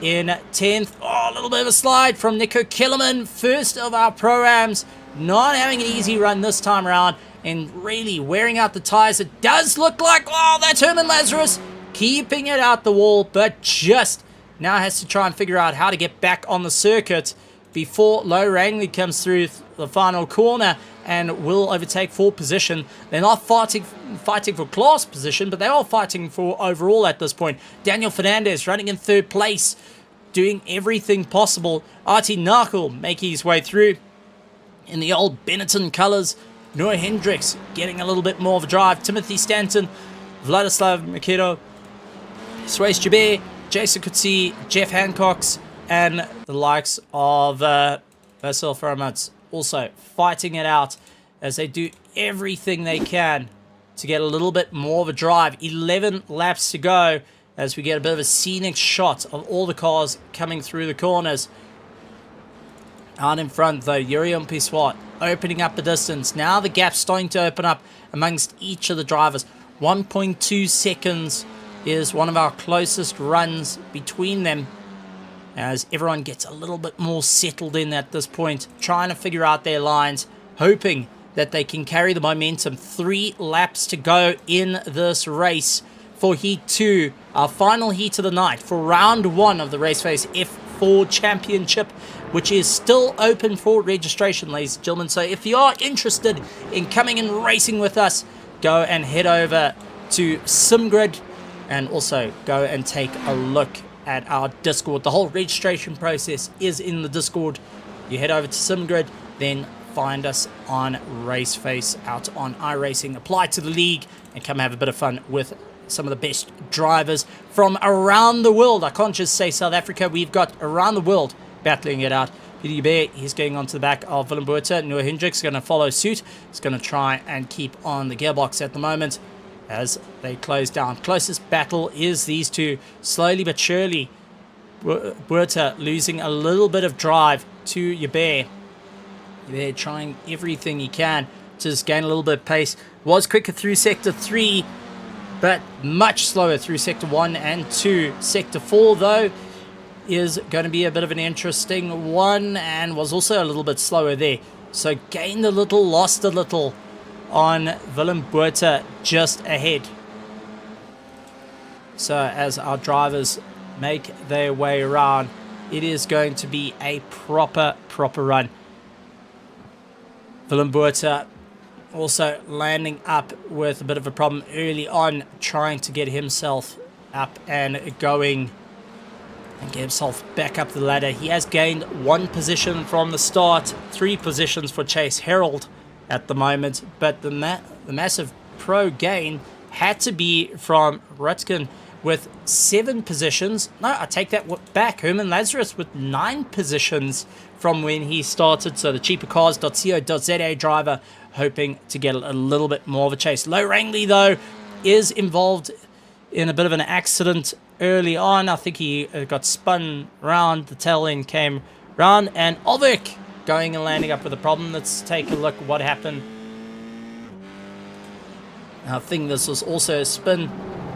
in 10th. Oh, a little bit of a slide from Nico Kellerman. First of our Pro-Ams. Not having an easy run this time around and really wearing out the tires. It does look like, oh, that's Herman Lazarus keeping it out the wall, but just now has to try and figure out how to get back on the circuit before Low Rangley comes through the final corner and will overtake 4th position. They're not fighting for class position, but they are fighting for overall at this point. Daniel Fernandez running in 3rd place, doing everything possible. Artie Narkel making his way through in the old Benetton colours. Noah Hendricks getting a little bit more of a drive. Timothy Stanton, Vladislav Mikito, Suez Jabir, Jason Kutsi, Jeff Hancox, and the likes of Vasil Faramats also fighting it out as they do everything they can to get a little bit more of a drive. 11 laps to go as we get a bit of a scenic shot of all the cars coming through the corners. Out in front though, Yuri Umpi-Swart opening up the distance. Now the gap's starting to open up amongst each of the drivers. 1.2 seconds is one of our closest runs between them, as everyone gets a little bit more settled in at this point, trying to figure out their lines, hoping that they can carry the momentum. 3 laps to go in this race for Heat 2, our final heat of the night for Round 1 of the RaceFace F4 Championship, which is still open for registration, ladies and gentlemen. So if you are interested in coming and racing with us, go and head over to SimGrid and also go and take a look at our Discord. The whole registration process is in the Discord. You head over to SimGrid, then find us on RaceFace out on iRacing. Apply to the league and come have a bit of fun with some of the best drivers from around the world. I can't just say South Africa. We've got around the world battling it out. Peter Hubert, he's going onto the back of Willem Buerta. Noah Hendricks is going to follow suit. He's going to try and keep on the gearbox at the moment as they close down. Closest battle is these two, slowly but surely. Buerta losing a little bit of drive to Hubert. Hubert trying everything he can to just gain a little bit of pace. Was quicker through Sector 3, but much slower through Sector 1 and 2. Sector 4, though, is going to be a bit of an interesting one and was also a little bit slower there. So gained a little, lost a little on Willem Buerta just ahead. So as our drivers make their way around, it is going to be a proper run. Willem Buerta also landing up with a bit of a problem early on, trying to get himself up and going and get himself back up the ladder. He has gained 1 position from the start, 3 positions for Chase Herald at the moment, but the massive pro gain had to be from Rudskogen with 7 positions. No, I take that back. Herman Lazarus with 9 positions from when he started. So the cheapercars.co.za driver hoping to get a little bit more of a chase. Low Rangley, though, is involved in a bit of an accident early on. I think he got spun round, the tail end came round, and Ovik going and landing up with a problem. Let's take a look what happened. I think this was also a spin.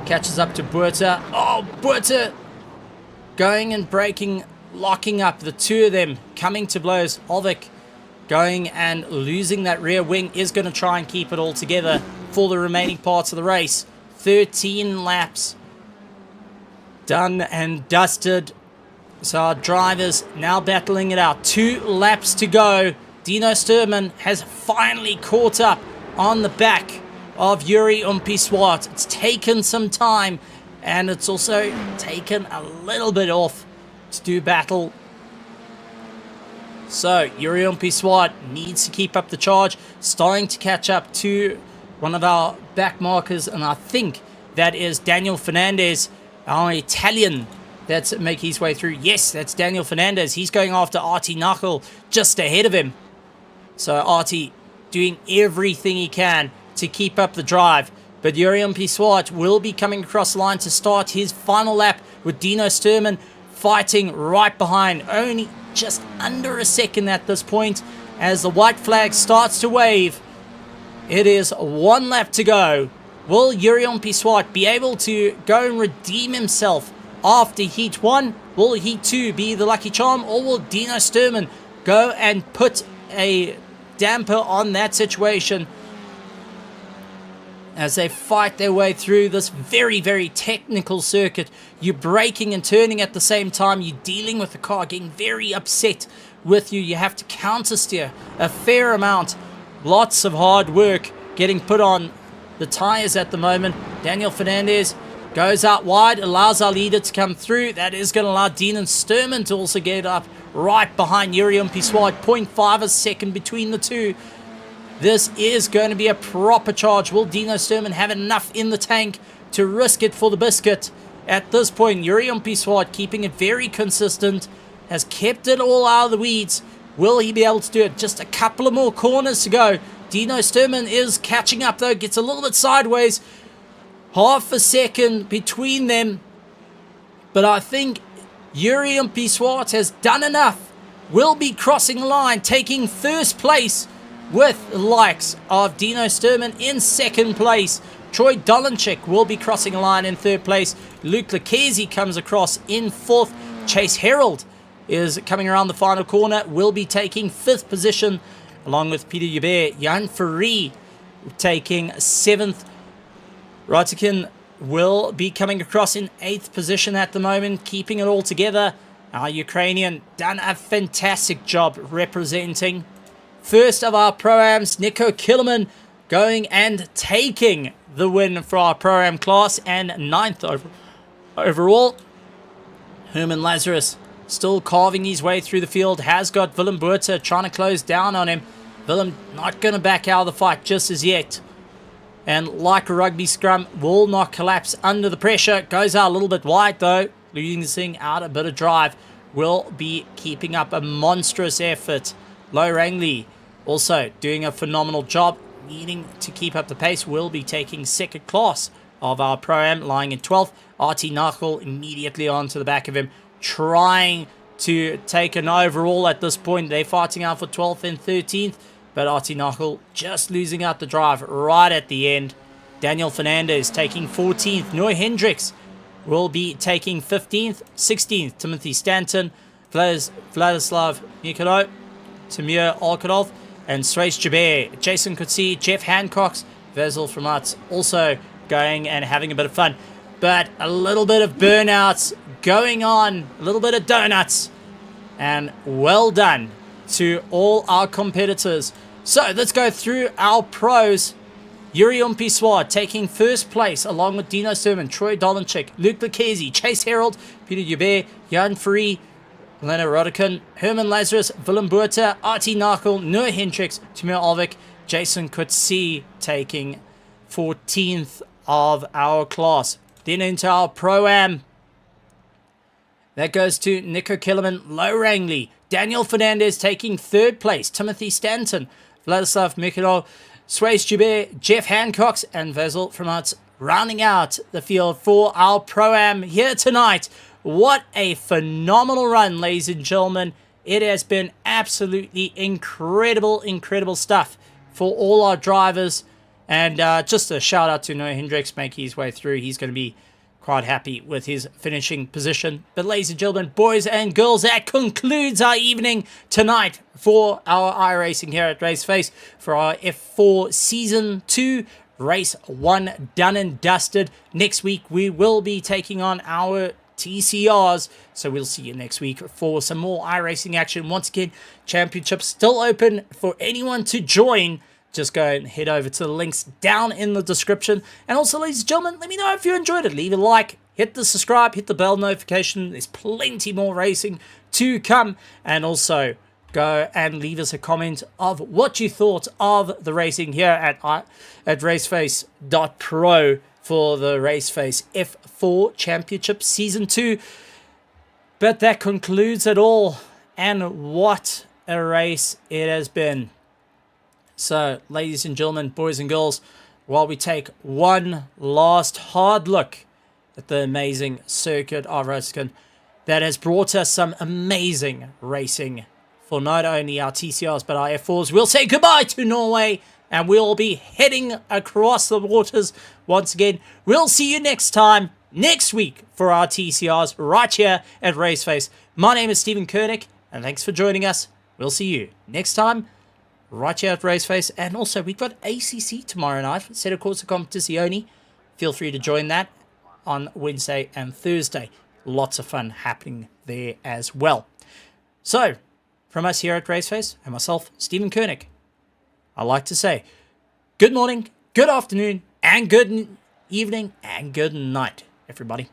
Catches up to Buerta. Oh, Buerta going and breaking, locking up the two of them, coming to blows. Ovik going and losing that rear wing, is going to try and keep it all together for the remaining parts of the race. 13 laps done and dusted. So our drivers now battling it out. 2 laps to go. Dino Sturman has finally caught up on the back of Yuri Umpi-Swart. It's taken some time, and it's also taken a little bit off to do battle. So Yuri Umpi-Swart needs to keep up the charge, starting to catch up to one of our back markers, and I think that is Daniel Fernandez, our Italian, that's making his way through. Yes, that's Daniel Fernandez. He's going after Artie Knuckle just ahead of him. So Artie doing everything he can to keep up the drive. But Yuri Umpi-Swart will be coming across the line to start his final lap, with Dino Sturman fighting right behind. Only just under a second at this point as the white flag starts to wave. It is 1 lap to go. Will Yuri Umpi-Swart be able to go and redeem himself after Heat 1? Will Heat 2 be the lucky charm, or will Dino Sturman go and put a damper on that situation as they fight their way through this very, very technical circuit? You're braking and turning at the same time. You're dealing with the car getting very upset with you. You have to counter steer a fair amount. Lots of hard work getting put on the tires at the moment. Daniel Fernandez goes out wide, allows our leader to come through. That is going to allow Dino Sturman to also get up right behind Yuri Umpi-Swart. 0.5 a second between the two. This is going to be a proper charge. Will Dino Sturman have enough in the tank to risk it for the biscuit? At this point, Yuri Umpi-Swart keeping it very consistent, has kept it all out of the weeds. Will he be able to do it? Just a couple of more corners to go. Dino Sturman is catching up though, gets a little bit sideways. Half a second between them. But I think Yuri Umpi-Swart has done enough. Will be crossing the line, taking first place, with the likes of Dino Sturman in second place. Troy Dolanchik will be crossing a line in third place. Luke Lucchese comes across in fourth. Chase Herald is coming around the final corner, will be taking fifth position, along with Peter Hubert. Jan Ferry taking seventh. Rudskogen will be coming across in eighth position at the moment, keeping it all together. Our Ukrainian done a fantastic job representing. First of our Pro-Ams, Nico Killerman going and taking the win for our Pro-Am class, and ninth overall. Herman Lazarus still carving his way through the field, has got Willem Buerta trying to close down on him. Willem not going to back out of the fight just as yet. And like a rugby scrum, will not collapse under the pressure. Goes out a little bit wide though, losing out a bit of drive. Will be keeping up a monstrous effort. Lo Rangley also doing a phenomenal job, needing to keep up the pace. Will be taking second class of our Pro-Am, lying in 12th. Artie Knuckle immediately onto the back of him, trying to take an overall at this point. They're fighting out for 12th and 13th, but Artie Knuckle just losing out the drive right at the end. Daniel Fernandez taking 14th. Noah Hendricks will be taking 15th. 16th, Timothy Stanton. Vladislav Nikolo, Tamir Alkanov, and Suresh Jaber. Jason Kutsi, Jeff Hancock's, Vezel from Arts also going and having a bit of fun. But a little bit of burnouts going on, a little bit of donuts. And well done to all our competitors. So let's go through our pros. Yuri Umpi-Swart taking first place along with Dino Sturman, Troy Dolanchik, Luke Lucchese, Chase Herald, Peter Hubert, Jan Free, Elena Rodican, Herman Lazarus, Willem Buerta, Artie Knuckle, Noah Hendricks, Timur Alvik, Jason Kutsi taking 14th of our class. Then into our Pro-Am. That goes to Nico Kellerman, Lo Rangley, Daniel Fernandez taking third place, Timothy Stanton, Vladislav Mikhailov, Suresh Jubert, Jeff Hancock, and Vezel from Arts rounding out the field for our Pro-Am here tonight. What a phenomenal run, ladies and gentlemen. It has been absolutely incredible stuff for all our drivers. And just a shout out to Noah Hendricks making his way through. He's going to be quite happy with his finishing position. But ladies and gentlemen, boys and girls, that concludes our evening tonight for our iRacing here at RaceFace for our F4 Season 2. Race 1 done and dusted. Next week we will be taking on our TCRs, so we'll see you next week for some more iRacing action. Once again, championships still open for anyone to join. Just go and head over to the links down in the description. And also, ladies and gentlemen, let me know if you enjoyed it. Leave a like, hit the subscribe, hit the bell notification. There's plenty more racing to come. And also, go and leave us a comment of what you thought of the racing here at RaceFace.Pro for the RaceFace F4 Championship Season 2. But that concludes it all. And what a race it has been. So, ladies and gentlemen, boys and girls, while we take one last hard look at the amazing circuit of Rudskogen that has brought us some amazing racing for not only our TCRs but our F4s, we'll say goodbye to Norway and we'll be heading across the waters once again. We'll see you next time, next week, for our TCRs right here at RaceFace. My name is Stephen Koenig, and thanks for joining us. We'll see you next time right here at RaceFace. And also, we've got ACC tomorrow night, Sette Corsa Competizione. Feel free to join that on Wednesday and Thursday. Lots of fun happening there as well. So, from us here at RaceFace and myself, Stephen Koenig, I like to say good morning, good afternoon, and good evening, and good night, everybody.